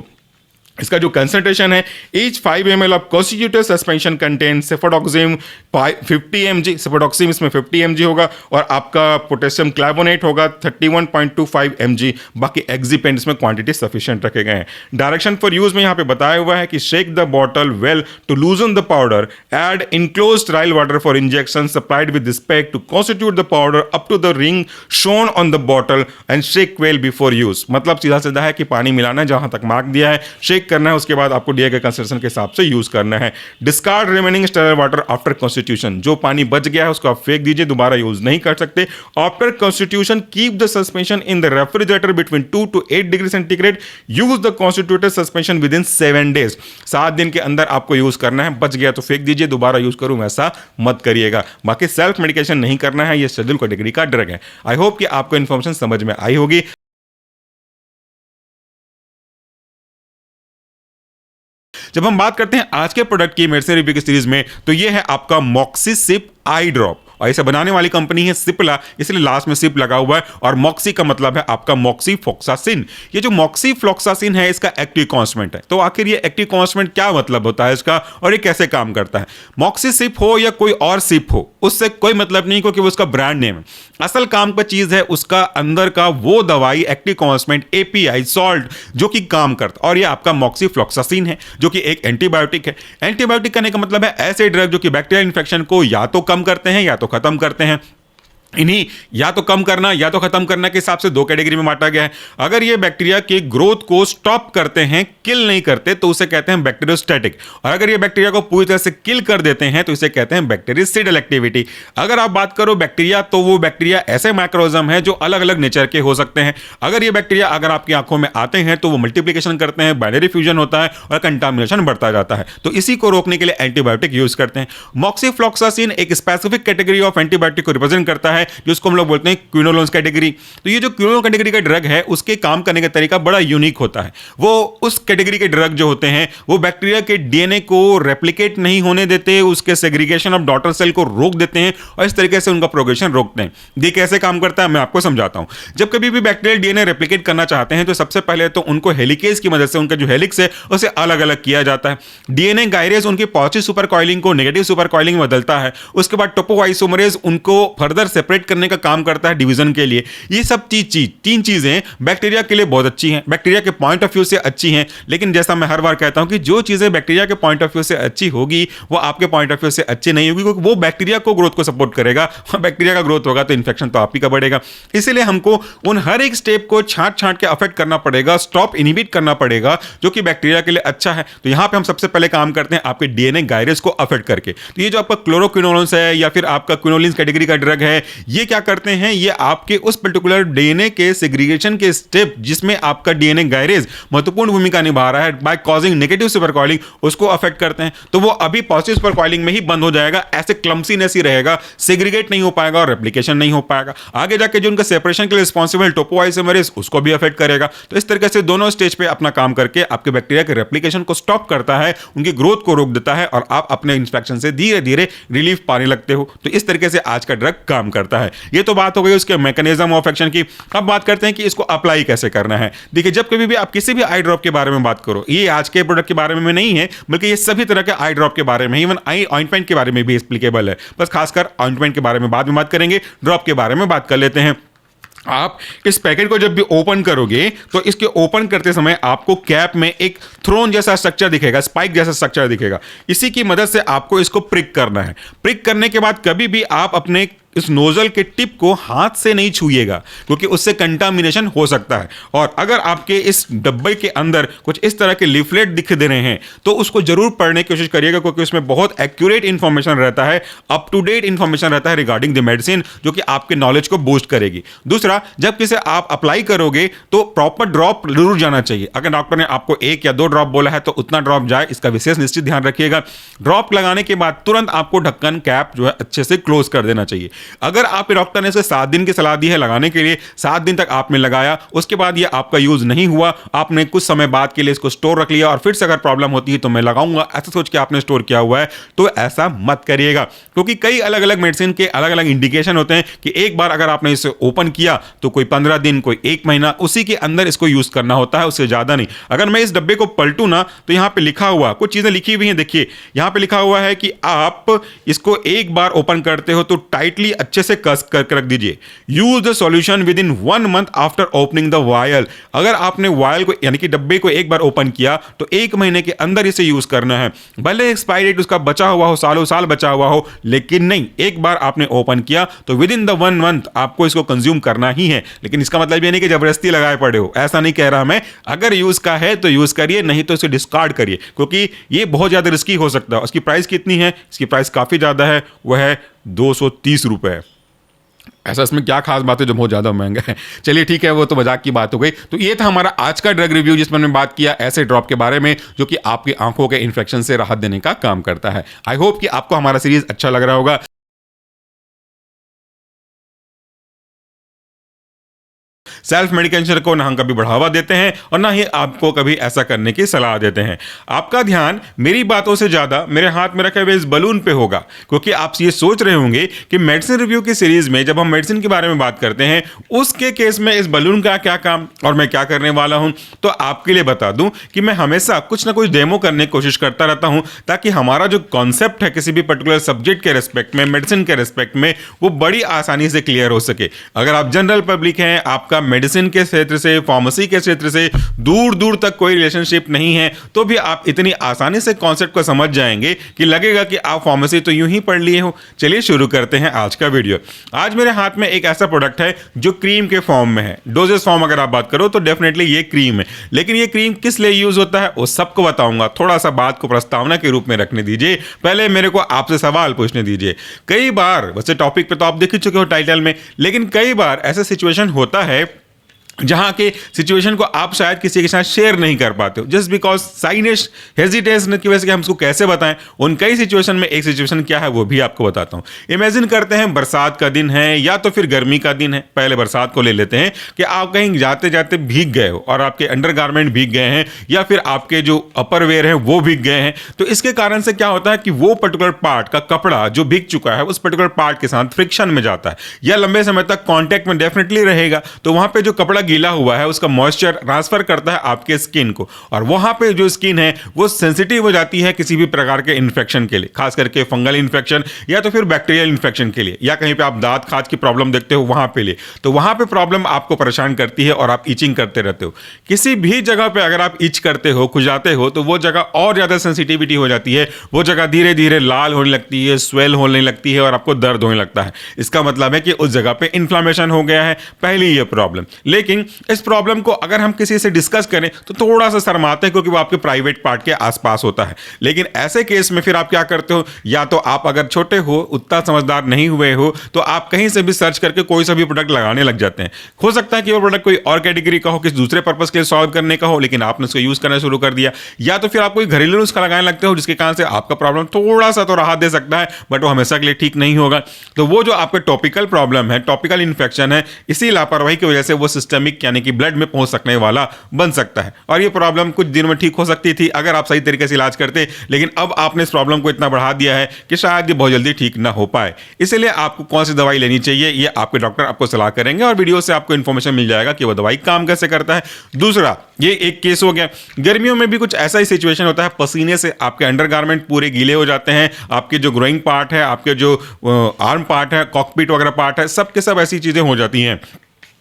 इसका जो कंसंट्रेशन है, each 5 ml of constitutive suspension contain cefpodoxime 50 mg, cefpodoxime इसमें 50 mg होगा, और आपका पोटेशियम क्लैवोनेट होगा 31.25 mg। बाकी एक्जिपेंट इसमें क्वांटिटी सफिशिएंट रखे गए हैं। डायरेक्शन फॉर यूज में यहाँ पे बताया हुआ है कि shake the bottle well to loosen the powder, add enclose trial water for injection supplied with this pack to constitute the powder up to the ring shown on the bottle and shake well before use. मतलब सीधा सीधा है कि पानी मिलाना है जहां तक मार्क दिया है, शेक करना है, उसके बाद आपको दिए गए कंसंट्रेशन के हिसाब से यूज करना है। Discard remaining sterile water after constitution, जो पानी बच गया है उसको आप फेंक दीजिए, दोबारा यूज नहीं कर सकते। After constitution keep the suspension in the refrigerator between 2 to 8 degree centigrade. Use the constituted suspension with in 7 days। 7 दिन के अंदर आपको यूज करना है, बच गया तो फेंक दीजिए, दोबारा यूज करूं वैसा मत करिएगा। बाकी सेल्फ मेडिकेशन नहीं करना है, यह शेड्यूल कैटेगरी का ड्रग है। आई होप कि आपको इन्फॉर्मेशन समझ में आई होगी। जब हम बात करते हैं आज के प्रोडक्ट की मेडिसिन रिव्यू की सीरीज में, तो ये है आपका मॉक्सिसिप आई ड्रॉप। और इसे बनाने वाली कंपनी है सिप्ला, इसलिए लास्ट में सिप लगा हुआ है। और मॉक्सी का मतलब है आपका मॉक्सीफ्लॉक्सासिन। ये जो मॉक्सीफ्लॉक्सासिन है इसका एक्टिव कॉन्स्टेंट है। तो आखिर ये एक्टिव कॉन्स्टेंट क्या मतलब होता है इसका और ये कैसे काम करता है? मॉक्सी सिप हो या कोई और सिप हो, उससे कोई मतलब नहीं, क्योंकि वो उसका ब्रांड नेम है। असल काम का चीज है उसका अंदर का वो दवाई एक्टिव कॉन्स्टेंट एपीआई सॉल्ट जो कि काम करता। और ये आपका मॉक्सीफ्लॉक्सासिन है जो कि एक एंटीबायोटिक है। एंटीबायोटिक करने का मतलब है ऐसे ड्रग जो कि बैक्टीरियल इन्फेक्शन को या तो कम करते हैं या तो खत्म करते हैं। इन्हीं या तो कम करना या तो खत्म करना के हिसाब से दो कैटेगरी में बांटा गया है। अगर ये बैक्टीरिया के ग्रोथ को स्टॉप करते हैं, किल नहीं करते, तो उसे कहते हैं बैक्टीरियोस्टैटिक। और अगर ये बैक्टीरिया को पूरी तरह से किल कर देते हैं तो इसे कहते हैं बैक्टीरियोसिडल एक्टिविटी। अगर आप बात करो बैक्टीरिया, तो वो बैक्टीरिया ऐसे माइक्रोऑर्गेनिज्म है जो अलग अलग नेचर के हो सकते हैं। अगर ये बैक्टीरिया अगर आपकी आंखों में आते हैं तो वो मल्टीप्लिकेशन करते हैं, बाइनरी फ्यूजन होता है और कंटामिनेशन बढ़ता जाता है। तो इसी को रोकने के लिए एंटीबायोटिक यूज करते हैं। मॉक्सीफ्लॉक्सासिन एक स्पेसिफिक कैटेगरी ऑफ एंटीबायोटिक को रिप्रेजेंट करता है जिसको हम लोग बोलते हैं क्विनोलोन्स कैटेगरी। तो ये जो क्विनोलोन कैटेगरी का ड्रग है उसके काम करने का तरीका बड़ा यूनिक होता है। वो उस कैटेगरी के ड्रग जो होते हैं वो बैक्टीरिया के डीएनए को रेप्लिकेट नहीं होने देते, उसके सेग्रीगेशन ऑफ डॉटर सेल को रोक देते हैं और इस तरीके से उनका प्रोग्रेशन रोकते हैं। ये कैसे काम करता है मैं आपको समझाता हूं। जब कभी भी बैक्टीरियल डीएनए रेप्लिकेट करना चाहते हैं तो सबसे पहले तो उनको हेलिकेज की मदद से उनका जो हेलिक्स है उसे अलग अलग किया जाता है। डीएनए गायरेज उनकी पॉजिटिव सुपर कॉइलिंग को नेगेटिव सुपर कॉइलिंग में बदलता है। उसके बाद टोपोआइसोमरेज उनको फर्दर सेपरेट करने का काम करता है डिवीजन के लिए। ये सब तीन चीजें बैक्टीरिया के लिए बहुत अच्छी हैं, बैक्टीरिया के पॉइंट ऑफ व्यू से अच्छी हैं। लेकिन जैसा मैं हर बार कहता हूं कि जो चीजें बैक्टीरिया के पॉइंट ऑफ व्यू से अच्छी होगी वो आपके पॉइंट ऑफ व्यू से अच्छी नहीं होगी, क्योंकि वो बैक्टीरिया को ग्रोथ को सपोर्ट करेगा और बैक्टीरिया का ग्रोथ होगा तो इन्फेक्शन तो आप ही का बढ़ेगा। इसलिए हमको उन हर एक स्टेप को छांट के अफेक्ट करना पड़ेगा, स्टॉप इनहिबिट करना पड़ेगा, जो कि बैक्टीरिया के लिए अच्छा है। तो यहां पे हम सबसे पहले काम करते हैं आपके डीएनए गायरेज को अफेक्ट करके। तो ये जो आपका क्लोरोक्विनोलोन्स है या फिर आपका क्विनोलिन्स कैटेगरी का ड्रग है, ये क्या करते हैं, ये आपके उस पर्टिकुलर डीएनए के सेग्रीगेशन के स्टेप जिसमें आपका डीएनए गायरेज महत्वपूर्ण भूमिका निभा रहा है by causing negative super coiling, उसको अफेक्ट करते हैं। तो वो अभी पॉजिटिव सुपर कॉइलिंग में ही बंद हो जाएगा, ऐसे क्लम्सीनेस ही रहेगा, सेग्रीगेट नहीं हो पाएगा और रेप्लिकेशन नहीं हो पाएगा। आगे जाके जो उनका सेपरेशन के लिए रिस्पॉन्सिबल टोपोआइसोमरेज उसको भी अफेक्ट करेगा। तो इस तरीके से दोनों स्टेज पे अपना काम करके आपके बैक्टीरिया के रेप्लिकेशन को स्टॉप करता है, उनकी ग्रोथ को रोक देता है और आप अपने इन्फेक्शन से धीरे धीरे रिलीफ पाने लगते हो। तो इस तरीके से आज का ड्रग काम करता है। ये तो बात हो गई उसके मैकेनिज्म ऑफ एक्शन की। अब बात करते हैं कि इसको अप्लाई कैसे करना है। देखिए, जब कभी भी आप किसी भी आई ड्रॉप के बारे में बात करो, ये आज के प्रोडक्ट के बारे में नहीं है बल्कि ये सभी तरह के आई ड्रॉप के बारे में, इवन आई ऑइंटमेंट के बारे में भी एप्लीकेबल है। बस खासकर ऑइंटमेंट के बारे में बाद में बात करेंगे, ड्रॉप के बारे में बात कर लेते हैं। आप इस पैकेट को जब भी ओपन करोगे तो इसके ओपन करते समय आपको कैप में एक थ्रोन जैसा स्ट्रक्चर दिखेगा, स्पाइक जैसा स्ट्रक्चर दिखेगा। इसी की मदद से आपको इसको प्रिक करना है। प्रिक करने के बाद कभी भी आप अपने इस नोजल के टिप को हाथ से नहीं छूइएगा, क्योंकि उससे कंटामिनेशन हो सकता है। और अगर आपके इस डब्बे के अंदर कुछ इस तरह के लीफलेट दिख दे रहे हैं तो उसको जरूर पढ़ने की कोशिश करिएगा, क्योंकि उसमें बहुत एक्यूरेट इंफॉर्मेशन रहता है, अप टू डेट इंफॉर्मेशन रहता है रिगार्डिंग द मेडिसिन, जो कि आपके नॉलेज को बूस्ट करेगी। दूसरा, जब किसे आप अप्लाई करोगे तो प्रॉपर ड्रॉप जरूर जाना चाहिए। अगर डॉक्टर ने आपको 1 या 2 ड्रॉप बोला है तो उतना ड्रॉप जाए, इसका विशेष निश्चित ध्यान रखिएगा। ड्रॉप लगाने के बाद तुरंत आपको ढक्कन कैप जो है अच्छे से क्लोज कर देना चाहिए। अगर आप डॉक्टर ने इसे 7 दिन की सलाह दी है लगाने के लिए, 7 दिन तक आपने लगाया, उसके बाद ये आपका यूज नहीं हुआ, आपने कुछ समय बाद के लिए इसको स्टोर रख लिया और फिर से अगर प्रॉब्लम होती है तो मैं लगाऊंगा ऐसा सोच के आपने स्टोर किया हुआ है, तो ऐसा मत करिएगा। क्योंकि कई अलग अलग मेडिसिन के अलग अलग इंडिकेशन होते हैं कि एक बार अगर आपने इसे ओपन किया तो कोई 15 दिन, कोई 1 महीना, उसी के अंदर इसको यूज करना होता है, उससे ज्यादा नहीं। अगर मैं इस डब्बे को पलटू ना तो यहां पे लिखा हुआ कुछ चीजें लिखी हुई हैं। देखिए, यहां पे लिखा हुआ है कि आप इसको एक बार ओपन करते हो तो टाइटली अच्छे से कस करके रख दीजिए। Use the solution within 1 month after opening the vial. अगर आपने वायल को यानी कि डब्बे को एक बार ओपन किया तो 1 महीने के अंदर इसे यूज करना है। भले एक्सपायरी डेट उसका बचा हुआ हो, सालों साल बचा हुआ हो, लेकिन नहीं, एक बार आपने ओपन किया तो विद इन द 1 मंथ आपको इसको कंज्यूम करना ही है। लेकिन इसका मतलब ये नहीं कि जबरदस्ती लगाए पड़े हो, ऐसा नहीं कह रहा मैं। अगर यूज का है तो यूज करिए, नहीं तो इसे डिस्कार्ड करिए, क्योंकि ये बहुत ज्यादा रिस्की हो सकता है। उसकी प्राइस कितनी है? इसकी प्राइस काफी ज्यादा है, वह है 230 रुपए। ऐसा इसमें क्या खास बात है जो बहुत ज्यादा महंगा है? चलिए ठीक है, वो तो मजाक की बात हो गई। तो ये था हमारा आज का ड्रग रिव्यू, जिसमें हमने बात किया ऐसे ड्रॉप के बारे में जो कि आपकी आंखों के इन्फेक्शन से राहत देने का काम करता है। आई होप कि आपको हमारा सीरीज अच्छा लग रहा होगा। सेल्फ मेडिकेशन को ना हम कभी बढ़ावा देते हैं और ना ही आपको कभी ऐसा करने की सलाह देते हैं। आपका ध्यान मेरी बातों से ज्यादा मेरे हाथ में रखे हुए इस बलून पे होगा, क्योंकि आप ये सोच रहे होंगे कि मेडिसिन रिव्यू की सीरीज में जब हम मेडिसिन के बारे में बात करते हैं उसके केस में इस बलून का क्या काम और मैं क्या करने वाला हूं। तो आपके लिए बता दूं कि मैं हमेशा कुछ ना कुछ डेमो करने की कोशिश करता रहता हूं, ताकि हमारा जो कॉन्सेप्ट है किसी भी पर्टिकुलर सब्जेक्ट के रेस्पेक्ट में, मेडिसिन के रेस्पेक्ट में, वो बड़ी आसानी से क्लियर हो सके। अगर आप जनरल पब्लिक हैं, आपका मेडिसिन के क्षेत्र से, फार्मेसी के क्षेत्र से दूर दूर तक कोई रिलेशनशिप नहीं है, तो भी आप इतनी आसानी से कॉन्सेप्ट को समझ जाएंगे कि लगेगा कि आप फार्मेसी तो यूं ही पढ़ लिए हो। चलिए शुरू करते हैं आज का वीडियो। आज मेरे हाथ में एक ऐसा प्रोडक्ट है जो क्रीम के फॉर्म में है। डोजेस फॉर्म अगर आप बात करो तो डेफिनेटली ये क्रीम है, लेकिन ये क्रीम किस लिए यूज होता है वो सबको बताऊंगा। थोड़ा सा बात को प्रस्तावना के रूप में रखने दीजिए, पहले मेरे को आपसे सवाल पूछने दीजिए। कई बार, वैसे टॉपिक पे तो आप देख ही चुके हो टाइटल में, लेकिन कई बार ऐसा सिचुएशन होता है जहां के सिचुएशन को आप शायद किसी के साथ शेयर नहीं कर पाते हो, जस्ट बिकॉज साइनेस हेजिटेशन की वजह से कि हम उसको कैसे बताएं। उन कई सिचुएशन में एक सिचुएशन क्या है वो भी आपको बताता हूं। इमेजिन करते हैं बरसात का दिन है या तो फिर गर्मी का दिन है। पहले बरसात को ले लेते हैं कि आप कहीं जाते जाते भीग गए हो और आपके अंडरगारमेंट भीग गए हैं या फिर आपके जो अपर वेयर है वो भीग गए हैं। तो इसके कारण से क्या होता है कि वो पर्टिकुलर पार्ट का कपड़ा जो भीग चुका है उस पर्टिकुलर पार्ट के साथ फ्रिक्शन में जाता है या लंबे समय तक कॉन्टैक्ट में डेफिनेटली रहेगा। तो वहां पे जो कपड़ा गीला हुआ है उसका मॉइस्चर ट्रांसफर करता है आपके स्किन को, और वहां पे जो स्किन है वो सेंसिटिव हो जाती है किसी भी प्रकार के इन्फेक्शन के लिए, खास करके फंगल इन्फेक्शन या तो फिर बैक्टीरियल इन्फेक्शन के लिए, या कहीं पे आप दांत खाज की प्रॉब्लम देखते हो वहां पे लिए। तो वहां पे प्रॉब्लम आपको परेशान करती है और आप इचिंग करते रहते हो। किसी भी जगह पे अगर आप इच करते हो, खुजाते हो, तो वो जगह और ज्यादा सेंसिटिविटी हो जाती है, वो जगह धीरे धीरे लाल होने लगती है, स्वेल होने लगती है और आपको दर्द होने लगता है। इसका मतलब है कि उस जगह पे इन्फ्लामेशन हो गया है, पहली ये प्रॉब्लम। लेकिन इस प्रॉब्लम को अगर हम किसी से डिस्कस करें तो थोड़ा सा शर्माते हैं, क्योंकि वो आपके प्राइवेट पार्ट के आसपास होता है। लेकिन ऐसे केस में फिर आप क्या करते हो, या तो आप अगर छोटे हो, उतना समझदार नहीं हुए हो, तो आप कहीं से भी सर्च करके कोई सा भी प्रोडक्ट लगाने लग जाते हैं। हो सकता है कि वो प्रोडक्ट कोई और कैटेगरी का हो, किसी दूसरे पर्पस के लिए सॉल्व करने का हो, लेकिन आपने उसको यूज करना शुरू कर दिया। या तो फिर आप कोई घरेलू नुस्खा लगाने लगते हो जिसके कारण से आपका प्रॉब्लम थोड़ा सा तो राहत दे सकता है, बट वो हमेशा के लिए ठीक नहीं होगा। तो वो जो आपका टॉपिकल प्रॉब्लम है, टॉपिकल इन्फेक्शन है, इसी लापरवाही की वजह से वो सिस्टमिक यानी कि ब्लड में पहुंच सकने वाला बन सकता है। और ये प्रॉब्लम कुछ दिन में ठीक हो सकती थी अगर आप सही तरीके से इलाज करते, लेकिन अब आपने इस प्रॉब्लम को इतना बढ़ा दिया है कि शायद ये बहुत जल्दी ठीक ना हो पाए। इसलिए आपको कौन सी दवाई लेनी चाहिए ये आपके डॉक्टर आपको सलाह करेंगे, और वीडियो से आपको इंफॉर्मेशन मिल जाएगा कि वो दवाई काम कैसे करता है। दूसरा, ये एक केस हो गया। गर्मियों में भी कुछ ऐसा ही सिचुएशन होता है, पसीने से आपके अंडरगारमेंट पूरे गीले हो जाते हैं, आपके जो ग्रोइंग पार्ट है, आपके जो आर्म पार्ट है, कॉकपिट वगैरह पार्ट है, सब के सब ऐसी चीजें हो जाती हैं।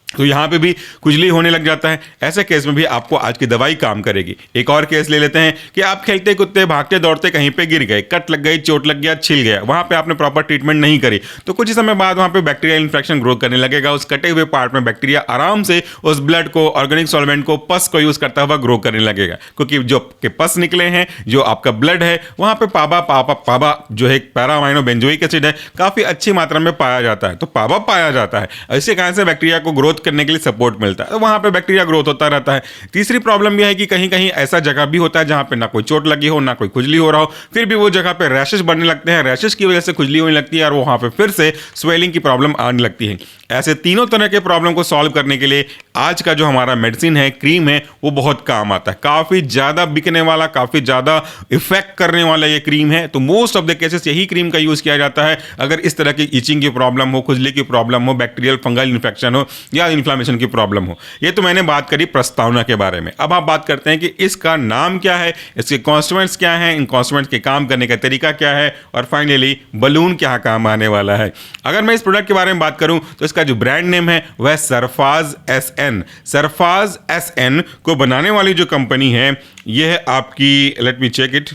तो यहां पे भी खुजली होने लग जाता है। ऐसे केस में भी आपको आज की दवाई काम करेगी। एक और केस ले लेते हैं कि आप खेलते कूदते भागते दौड़ते कहीं पे गिर गए, कट लग गई, चोट लग गया, छिल गया, वहां पे आपने प्रॉपर ट्रीटमेंट नहीं करी, तो कुछ समय बाद वहां पे बैक्टीरियल इन्फेक्शन ग्रो करने लगेगा। उस कटे हुए पार्ट में बैक्टीरिया आराम से उस ब्लड को, ऑर्गेनिक सॉल्वेंट को, पस को यूज करता हुआ ग्रो करने लगेगा, क्योंकि जो के पस निकले हैं, जो आपका ब्लड है, वहां पे पाबा जो है पैरा अमाइनो बेंजोइक एसिड है, काफी अच्छी मात्रा में पाया जाता है। तो पाबा पाया जाता है, इसी कारण से बैक्टीरिया को ग्रोथ करने के लिए सपोर्ट मिलता है, तो वहां पे बैक्टीरिया ग्रोथ होता रहता है। तीसरी प्रॉब्लम यह है कि कहीं कहीं ऐसा जगह भी होता है जहां पे ना कोई चोट लगी हो, ना कोई खुजली हो रहा हो, फिर भी वो जगह पे रैशेस बनने लगते हैं, रैशेस की वजह से खुजली होने लगती है और वहां पे फिर से स्वेलिंग की प्रॉब्लम आने लगती है। ऐसे तीनों तरह के प्रॉब्लम को सॉल्व करने के लिए आज का जो हमारा मेडिसिन है, क्रीम है, वो बहुत काम आता है। काफी ज्यादा बिकने वाला, काफी ज्यादा इफेक्ट करने वाला ये क्रीम है। तो मोस्ट ऑफ द केसेस यही क्रीम का यूज किया जाता है अगर इस तरह की इचिंग की प्रॉब्लम हो, खुजली की प्रॉब्लम हो, बैक्टीरियल फंगल इन्फेक्शन हो या इन्फ्लेमेशन की प्रॉब्लम हो। ये तो मैंने बात करी प्रस्तावना के बारे में। अब आप बात करते हैं कि इसका नाम क्या है, इसके कॉन्स्टिट्यूएंट्स क्या हैं, इन कॉन्स्टिट्यूएंट्स के काम करने का तरीका क्या है, और फाइनली बलून क्या काम आने वाला है। अगर मैं इस प्रोडक्ट के बारे में बात करूं तो इसका जो ब्रांड नेम है वह सरफाज SN। सरफाज SN को बनाने वाली जो कंपनी है यह है आपकी, लेट मी चेक इट,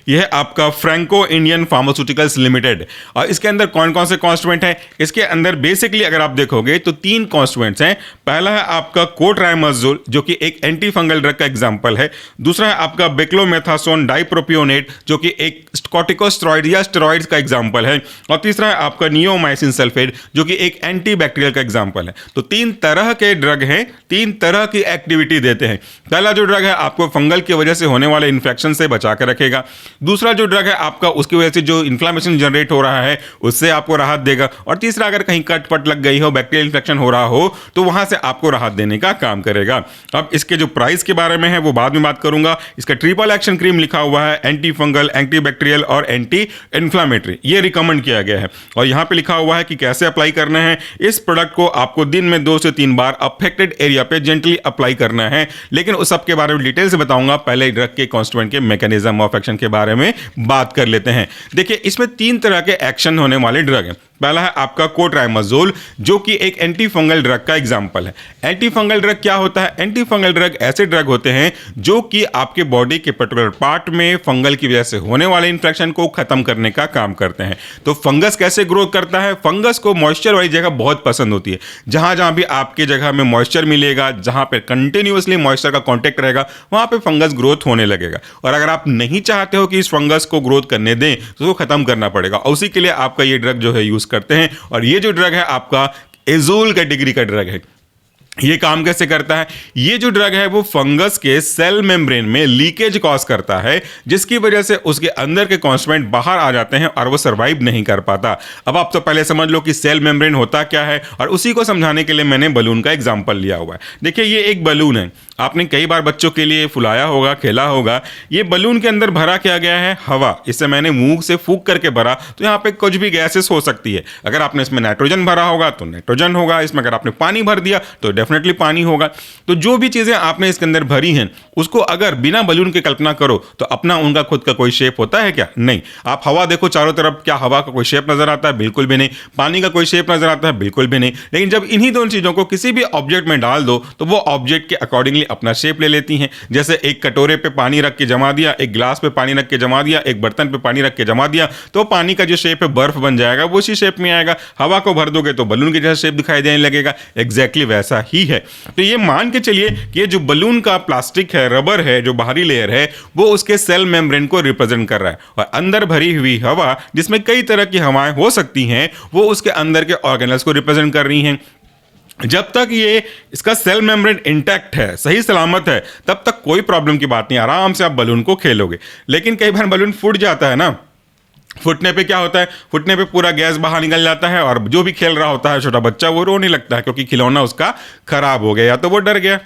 यह है आपका फ्रैंको इंडियन फार्मास्यूटिकल्स लिमिटेड। और इसके अंदर कौन कौन से कॉन्स्टिट्यूएंट हैं, इसके अंदर बेसिकली अगर आप देखोगे तो 3 कॉन्स्टिट्यूएंट्स हैं। पहला है आपका कोट्राइमाजोल जो कि एक एंटी फंगल ड्रग का एग्जांपल है। दूसरा है आपका बेक्लोमेथासोन डाइप्रोपियोनेट जो कि एक कॉर्टिकोस्टेरॉइड या स्टेरॉइड्स का एग्जांपल है। और तीसरा है आपका नियोमाइसिन सल्फेट जो कि एक एंटी बैक्टीरियल का एग्जांपल है। तो 3 तरह के ड्रग हैं, 3 तरह की एक्टिविटी देते हैं। पहला जो ड्रग है आपको फंगल की वजह से होने वाले इन्फेक्शन से बचा के रखेगा। दूसरा जो ड्रग है आपका, उसकी वजह से जो इन्फ्लामेशन जनरेट हो रहा है उससे आपको राहत देगा। और तीसरा, अगर कहीं कट पट लग गई हो, बैक्टीरियल इन्फेक्शन हो रहा हो, तो वहां से आपको राहत देने का काम करेगा। अब इसके जो प्राइस के बारे में है वो बाद में बात करूंगा। इसका ट्रिपल एक्शन क्रीम लिखा हुआ है, एंटी फंगल, एंटी बैक्टीरियल और एंटी इन्फ्लामेटरी, ये रिकमेंड किया गया है। और यहां पे लिखा हुआ है कि कैसे अप्लाई करना है। इस प्रोडक्ट को आपको दिन में 2 से 3 बार अफेक्टेड एरिया पे जेंटली अप्लाई करना है। लेकिन उस सब के बारे में डिटेल से बताऊंगा, पहले ड्रग के कॉन्स्टिट्यूएंट के मैकेनिज्म ऑफ एक्शन के बारे में बात कर लेते हैं। देखिए, इसमें 3 तरह के एक्शन होने वाले ड्रग हैं। पहला है आपका कोट्राइमाजोल, जो कि एक एंटी फंगल ड्रग का एग्जांपल है। एंटी फंगल ड्रग क्या होता है? एंटी फंगल ड्रग ऐसे ड्रग होते हैं जो कि आपके बॉडी के पर्टिकुलर पार्ट में फंगल की वजह से होने वाले इंफेक्शन को खत्म करने का काम करते हैं। तो फंगस कैसे ग्रोथ करता है? फंगस को मॉइस्चर वाली जगह बहुत पसंद होती है। जहां जहां भी आपके जगह में मॉइस्चर मिलेगा, जहां पे कंटिन्यूअसली मॉइस्चर का कॉन्टेक्ट रहेगा, वहां पे फंगस ग्रोथ होने लगेगा। और अगर आप नहीं चाहते हो कि इस फंगस को ग्रोथ करने दें, तो उसको खत्म करना पड़ेगा। और उसी के लिए आपका ये ड्रग जो है यूज करते हैं। और ये जो ड्रग है आपका एजोल कैटेगरी का ड्रग है। ये काम कैसे करता है? ये जो ड्रग है वो फंगस के सेल मेम्ब्रेन में लीकेज कॉज करता है, जिसकी वजह से उसके अंदर के कॉन्स्टिट्यूएंट बाहर आ जाते हैं और वो सर्वाइव नहीं कर पाता। अब आप तो पहले समझ लो कि सेल मेम्ब्रेन होता क्या है, और उसी को समझाने के लिए मैंने बलून का एग्जांपल लिया हुआ है। देखिए, ये एक बलून है। आपने कई बार बच्चों के लिए फुलाया होगा, खेला होगा। ये बलून के अंदर भरा क्या गया है? हवा। इससे मैंने मुंह से फूंक करके भरा, तो यहाँ पे कुछ भी गैसेस हो सकती है। अगर आपने इसमें नाइट्रोजन भरा होगा तो नाइट्रोजन होगा, इसमें अगर आपने पानी भर दिया तो डेफिनेटली पानी होगा। तो जो भी चीजें आपने इसके अंदर भरी हैं, उसको अगर बिना बलून के कल्पना करो तो अपना उनका खुद का कोई शेप होता है क्या? नहीं। आप हवा देखो चारों तरफ, क्या हवा का कोई शेप नजर आता है? बिल्कुल भी नहीं। पानी का कोई शेप नजर आता है? बिल्कुल भी नहीं। लेकिन जब इन्हीं दोनों चीजों को किसी भी ऑब्जेक्ट में डाल दो तो वो ऑब्जेक्ट के अकॉर्डिंगली अपना शेप ले लेती हैं। जैसे एक कटोरे पे पानी रख के जमा दिया, एक गिलास पे पानी रख के जमा दिया, एक बर्तन पे पानी रख के जमा दिया, तो पानी का जो शेप है बर्फ बन जाएगा, वो उसी शेप में आएगा। हवा को भर दोगे तो बलून के जैसा शेप दिखाई देने लगेगा। एग्जैक्टली वैसा ही है। तो ये मान के चलिए कि ये जो बलून का प्लास्टिक है, रबर है, जो बाहरी लेयर है, वो उसके सेल मेम्ब्रेन को रिप्रेजेंट कर रहा है। और अंदर भरी हुई हवा, जिसमें कई तरह की हवाएं हो सकती हैं, वो उसके अंदर के ऑर्गेनल्स को रिप्रेजेंट कर रही हैं। जब तक ये इसका सेल मेम्ब्रेन इंटैक्ट है, सही सलामत है, तब तक कोई प्रॉब्लम की बात नहीं, आराम से आप बलून को खेलोगे। लेकिन कई बार बलून फूट जाता है ना। फुटने पे क्या होता है? फुटने पे पूरा गैस बाहर निकल जाता है और जो भी खेल रहा होता है छोटा बच्चा, वो रोने लगता है, क्योंकि खिलौना उसका खराब हो गया या तो वो डर गया।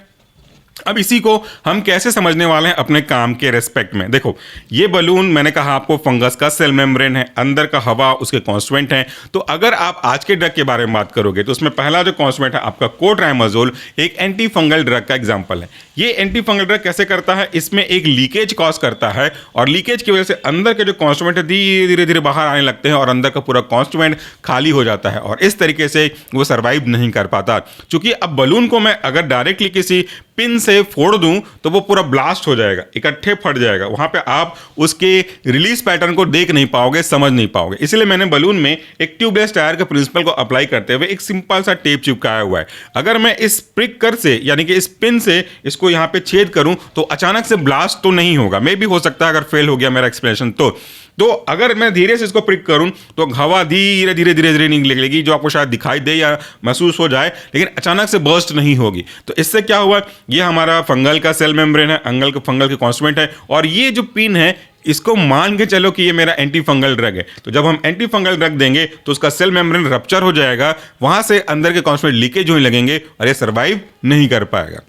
अब इसी को हम कैसे समझने वाले हैं अपने काम के रेस्पेक्ट में? देखो, ये बलून मैंने कहा आपको फंगस का सेल मेम्ब्रेन है, अंदर का हवा उसके कॉन्स्टिट्यूएंट हैं। तो अगर आप आज के ड्रग के बारे में बात करोगे तो उसमें पहला जो कॉन्स्टिट्यूएंट है आपका कोट्राइमाजोल, एक एंटी फंगल ड्रग का एग्जांपल है। ये एंटी फंगल ड्रग कैसे करता है? इसमें एक लीकेज कॉज करता है, और लीकेज की वजह से अंदर के जो कॉन्स्टिट्यूएंट है धीरे धीरे बाहर आने लगते हैं और अंदर का पूरा कॉन्स्टिट्यूएंट खाली हो जाता है, और इस तरीके से वो सर्वाइव नहीं कर पाता। चूंकि अब बलून को मैं अगर डायरेक्टली किसी पिन से फोड़ दूं तो वो पूरा ब्लास्ट हो जाएगा, इकट्ठे फट जाएगा। वहां पे आप उसके रिलीज पैटर्न को देख नहीं पाओगे, समझ नहीं पाओगे। इसलिए मैंने बलून में एक ट्यूबलेस टायर के प्रिंसिपल को अप्लाई करते हुए एक सिंपल सा टेप चिपकाया हुआ है। अगर मैं इस प्रिक कर से, यानी कि इस पिन से इसको यहां पे छेद करूं तो अचानक से ब्लास्ट तो नहीं होगा। मे भी हो सकता है अगर फेल हो गया मेरा एक्सप्लेनेशन तो अगर मैं धीरे से इसको प्रिक करूं तो हवा धीरे धीरे धीरे धीरे निकलेगी, जो आपको शायद दिखाई दे या महसूस हो जाए, लेकिन अचानक से बर्स्ट नहीं होगी। तो इससे क्या हुआ? ये हमारा फंगल का सेल मेम्ब्रेन है, फंगल के कॉन्स्टिट्यूएंट है, और ये जो पिन है इसको मान के चलो कि ये मेरा एंटी फंगल ड्रग है। तो जब हम एंटी फंगल ड्रग देंगे तो उसका सेल मेम्ब्रेन रप्चर हो जाएगा, वहां से अंदर के कॉन्स्टिट्यूएंट लीकेज होने लगेंगे और ये सर्वाइव नहीं कर पाएगा।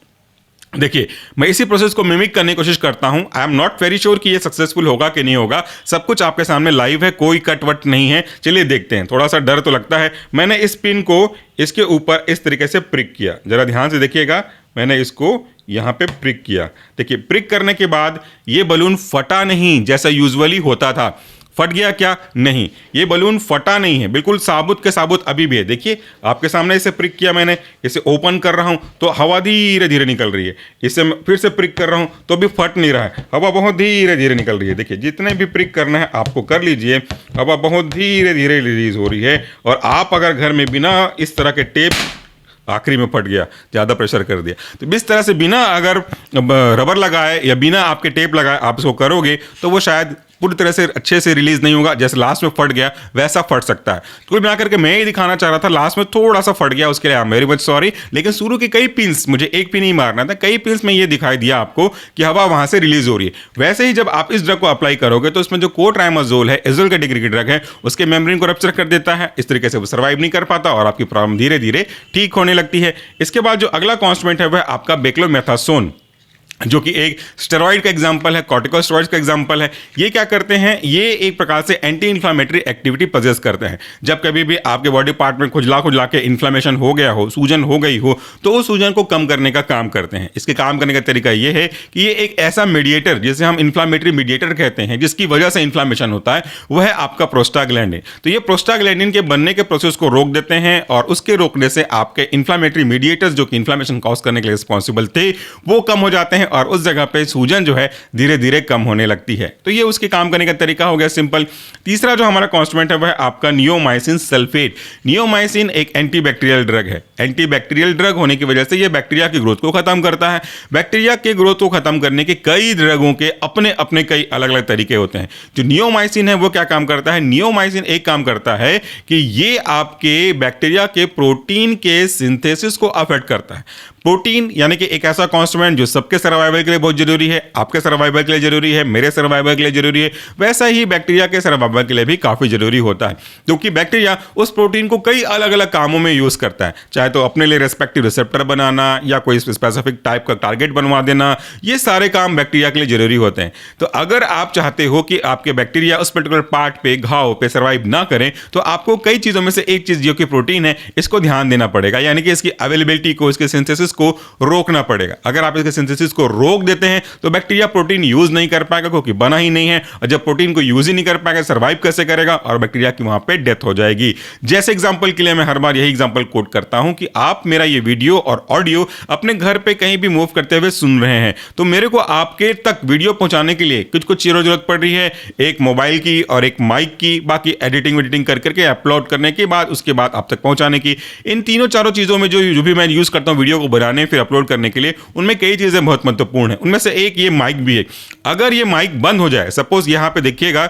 देखिए, मैं इसी प्रोसेस को मिमिक करने की कोशिश करता हूं। I am not very sure कि ये सक्सेसफुल होगा कि नहीं होगा। सब कुछ आपके सामने लाइव है, कोई कट वट नहीं है। चलिए देखते हैं। थोड़ा सा डर तो लगता है। मैंने इस पिन को इसके ऊपर इस तरीके से प्रिक किया, जरा ध्यान से देखिएगा। मैंने इसको यहां पे प्रिक किया। देखिए, प्रिक करने के बाद ये बलून फटा नहीं जैसा यूजुअली होता था। फट गया क्या? नहीं, ये बलून फटा नहीं है, बिल्कुल साबुत के साबुत अभी भी है। देखिए, आपके सामने इसे प्रिक किया मैंने, इसे ओपन कर रहा हूं तो हवा धीरे धीरे निकल रही है। इसे फिर से प्रिक कर रहा हूं तो भी फट नहीं रहा है, हवा बहुत धीरे धीरे निकल रही है। देखिए, जितने भी प्रिक करना है आपको कर लीजिए, हवा बहुत धीरे धीरे रिलीज हो रही है। और आप अगर घर में बिना इस तरह के टेप, आखिरी में फट गया, ज़्यादा प्रेशर कर दिया, तो इस तरह से बिना अगर रबर लगाए या बिना आपके टेप लगाए आप इसको करोगे तो वो शायद पूरी तरह से अच्छे से रिलीज नहीं होगा, जैसे लास्ट में फट गया वैसा फट सकता है। तो कुल मिलाकर के मैं ये दिखाना चाह रहा था, लास्ट में थोड़ा सा फट गया, उसके लिए I am very much sorry. लेकिन शुरू के कई पिंस, मुझे एक पिन ही मारना था, कई पिंस में ये दिखाई दिया आपको कि हवा वहां से रिलीज हो रही है। वैसे ही जब आप इस ड्रग को अप्लाई करोगे तो उसमें जो कोट्राइमाजोल है, एजोल कैटेगरी की ड्रग है, उसके मेम्ब्रेन को रप्चर कर देता है। इस तरीके से वो सर्वाइव नहीं कर पाता और आपकी प्रॉब्लम धीरे धीरे ठीक होने लगती है। इसके बाद जो अगला कॉन्स्टेंट है वह आपका बेक्लोमेथासोन, जो कि एक स्टेरॉइड का एग्जांपल है, कॉर्टिकोस्टेरॉइड्स का एग्जांपल है। ये क्या करते हैं, ये एक प्रकार से एंटी इन्फ्लामेटरी एक्टिविटी पजेस करते हैं। जब कभी भी आपके बॉडी पार्ट में खुजला खुजला के इन्फ्लामेशन हो गया हो, सूजन हो गई हो, तो उस सूजन को कम करने का काम करते हैं। इसके काम करने का तरीका ये है कि ये एक ऐसा मीडिएटर, जिसे हम इन्फ्लामेटरी मीडिएटर कहते हैं, जिसकी वजह से इन्फ्लामेशन होता है, वह है आपका प्रोस्टाग्लैंडिन। तो ये प्रोस्टाग्लैंडिन के बनने के प्रोसेस को रोक देते हैं और उसके रोकने से आपके इन्फ्लामेटरी मीडिएटर्स, जो कि इन्फ्लामेशन कॉज करने के लिए रिस्पॉन्सिबल थे, वो कम हो जाते हैं और उस जगह पे सूजन जो है धीरे धीरे कम होने लगती है। तो ये उसके काम करने का तरीका हो गया सिंपल। तीसरा जो हमारा कॉन्स्टेंट है वह आपका नियोमाइसिन सल्फेट। नियोमाइसिन एक एंटीबैक्टीरियल ड्रग है। एंटीबैक्टीरियल ड्रग होने की वजह से ये बैक्टीरिया की ग्रोथ को खत्म करता है। बैक्टीरिया के ग्रोथ को खत्म करने के कई ड्रगों के अपने अपने कई अलग अलग तरीके होते हैं। जो नियोमाइसिन है वो क्या काम करता है, नियोमाइसिन एक काम करता है कि ये आपके बैक्टीरिया के प्रोटीन के सिंथेसिस को अफेक्ट करता है। प्रोटीन यानी कि एक ऐसा कॉन्स्टेंट जो सबके सर्वाइवल के लिए बहुत जरूरी है, आपके सर्वाइवल के लिए जरूरी है, मेरे सर्वाइवल के लिए जरूरी है, वैसा ही बैक्टीरिया के सर्वाइवल के लिए भी काफी जरूरी होता है। क्योंकि बैक्टीरिया उस प्रोटीन को कई अलग अलग कामों में यूज करता है, चाहे तो अपने लिए रेस्पेक्टिव रिसेप्टर बनाना या कोई स्पेसिफिक टाइप का टारगेट बनवा देना, ये सारे काम बैक्टीरिया के लिए जरूरी होते हैं। तो अगर आप चाहते हो कि आपके बैक्टीरिया उस पर्टिकुलर पार्ट पे, घाव पे सर्वाइव ना करें, तो आपको कई चीजों में से एक चीज जो कि प्रोटीन है, इसको ध्यान देना पड़ेगा, यानी कि इसकी अवेलेबिलिटी को, इसके सिंथेसिस को रोकना पड़ेगा। अगर आप इसके सिंथेसिस को रोक देते हैं तो बैक्टीरिया प्रोटीन यूज नहीं कर पाएगा, क्योंकि बना ही नहीं है, और जब प्रोटीन को यूज ही नहीं कर पाएगा, सर्वाइव कैसे करेगा, और बैक्टीरिया की वहां पे डेथ हो जाएगी। जैसे एग्जांपल के लिए मैं हर बार यही एग्जांपल कोट करता हूं कि आप मेरा ये वीडियो और ऑडियो अपने घर पे कहीं भी मूव करते हुए सुन रहे हैं, तो मेरे को आपके तक वीडियो पहुंचाने के लिए कुछ कुछ चीजों जरूरत पड़ रही है, एक मोबाइल की और एक माइक की, बाकी एडिटिंग कर करके अपलोड करने के बाद उसके बाद आप तक पहुंचाने की। इन तीनों चारों चीजों में जो भी मैं यूज करता हूं वीडियो को बनाने फिर अपलोड करने के लिए, उनमें कई चीजें बहुत महत्वपूर्ण है। उनमें से एक ये माइक भी है। अगर ये माइक बंद हो जाए, सपोज यहां पे देखिएगा,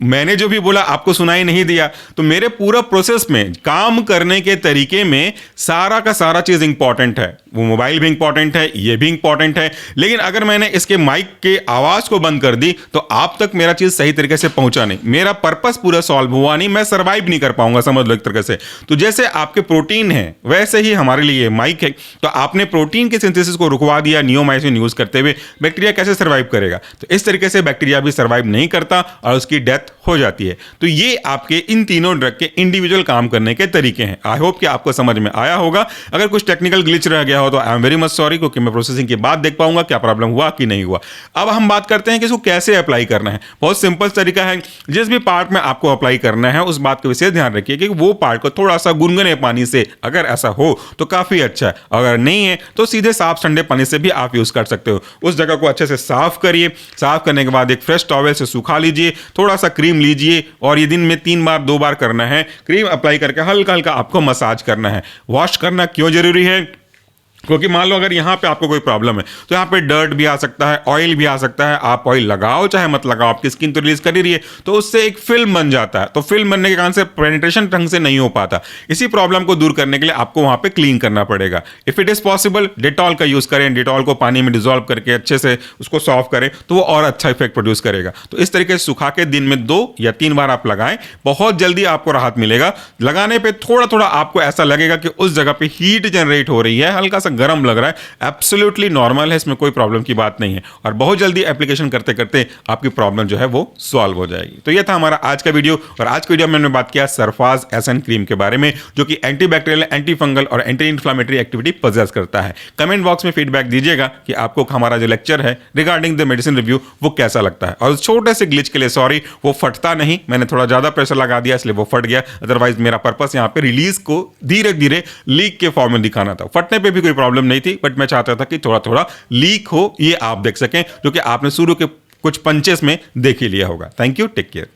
मैंने जो भी बोला आपको सुनाई नहीं दिया, तो मेरे पूरा प्रोसेस में, काम करने के तरीके में सारा का सारा चीज इंपॉर्टेंट है। वो मोबाइल भी इंपॉर्टेंट है, ये भी इंपॉर्टेंट है, लेकिन अगर मैंने इसके माइक के आवाज को बंद कर दी तो आप तक मेरा चीज सही तरीके से पहुंचा नहीं, मेरा पर्पस पूरा सॉल्व हुआ नहीं, मैं सर्वाइव नहीं कर पाऊंगा, समझ लो एक तरीके से। तो जैसे आपके प्रोटीन है, वैसे ही हमारे लिए माइक है। तो आपने प्रोटीन के सिंथेसिस को रुकवा दिया नियोमाइसिन यूज करते हुए, बैक्टीरिया कैसे सर्वाइव करेगा? तो इस तरीके से बैक्टीरिया भी सर्वाइव नहीं करता और उसकी डेथ हो जाती है। तो ये आपके इन तीनों ड्रग के इंडिविजुअल काम करने के तरीके हैं। आई होप कि आपको समझ में आया होगा। अगर कुछ टेक्निकल ग्लिच रह गया हो तो I am very much sorry, क्योंकि मैं प्रोसेसिंग के बाद देख पाऊंगा क्या प्रॉब्लम हुआ कि नहीं हुआ। अब हम बात करते हैं कि इसको कैसे अप्लाई करना है। बहुत सिंपल तरीका है। जिस भी पार्ट में आपको अप्लाई करना है उस बात का विशेष ध्यान रखिए कि वो पार्ट को थोड़ा सा गुनगुने पानी से, अगर ऐसा हो तो काफी अच्छा है, अगर नहीं है तो सीधे साफ ठंडे पानी से भी आप यूज कर सकते हो। उस जगह को अच्छे से साफ करिए। साफ करने के बाद एक फ्रेश टॉवेल से सुखा लीजिए, थोड़ा सा क्रीम लीजिए और ये दिन में 3 बार 2 बार करना है। क्रीम अप्लाई करके हल्का हल्का आपको मसाज करना है। वॉश करना क्यों जरूरी है? क्योंकि मान लो अगर यहाँ पे आपको कोई प्रॉब्लम है तो यहाँ पे डर्ट भी आ सकता है, ऑयल भी आ सकता है। आप ऑयल लगाओ चाहे मत लगाओ, आपकी स्किन तो रिलीज कर ही रही है, तो उससे एक फिल्म बन जाता है। तो फिल्म बनने के कारण से पेनिट्रेशन ढंग से नहीं हो पाता। इसी प्रॉब्लम को दूर करने के लिए आपको वहां पे क्लीन करना पड़ेगा। If it is possible Dettol का यूज करें। डेटॉल को पानी में डिजोल्व करके अच्छे से उसको सॉफ्ट करें तो वो और अच्छा इफेक्ट प्रोड्यूस करेगा। तो इस तरीके से सुखा के दिन में 2 या 3 बार आप लगाएं, बहुत जल्दी आपको राहत मिलेगा। लगाने पर थोड़ा थोड़ा आपको ऐसा लगेगा कि उस जगह पे हीट जनरेट हो रही है, हल्का सा गर्म लग रहा है। एब्सोल्युटली नॉर्मल है, इसमें कोई प्रॉब्लम की बात नहीं है और बहुत जल्दी एप्लीकेशन करते करते आपकी प्रॉब्लम जो है वो सॉल्व हो जाएगी। तो ये था हमारा आज का वीडियो। और आज के वीडियो में हमने बात किया सरफाज एसएन क्रीम के बारे में, जो कि एंटीबैक्टीरियल, एंटी फंगल और एंटी इन्फ्लेमेटरी एक्टिविटी पजेस करता है। कमेंट बॉक्स में फीडबैक दीजिएगा कि आपको हमारा जो लेक्चर है रिगार्डिंग द मेडिसिन रिव्यू वो कैसा लगता है। और छोटे से ग्लिच के लिए सॉरी, वो फटता नहीं, मैंने थोड़ा ज्यादा प्रेशर लगा दिया इसलिए वो फट गया। अदरवाइज मेरा पर्पस यहाँ पे रिलीज को धीरे धीरे लीक के फॉर्म में दिखाना था। फटने पे भी कोई प्रॉब्लम नहीं थी, बट मैं चाहता था कि थोड़ा थोड़ा लीक हो, ये आप देख सकें, जो कि आपने शुरू के कुछ पंचेस में देख ही लिया होगा। Thank you, take care.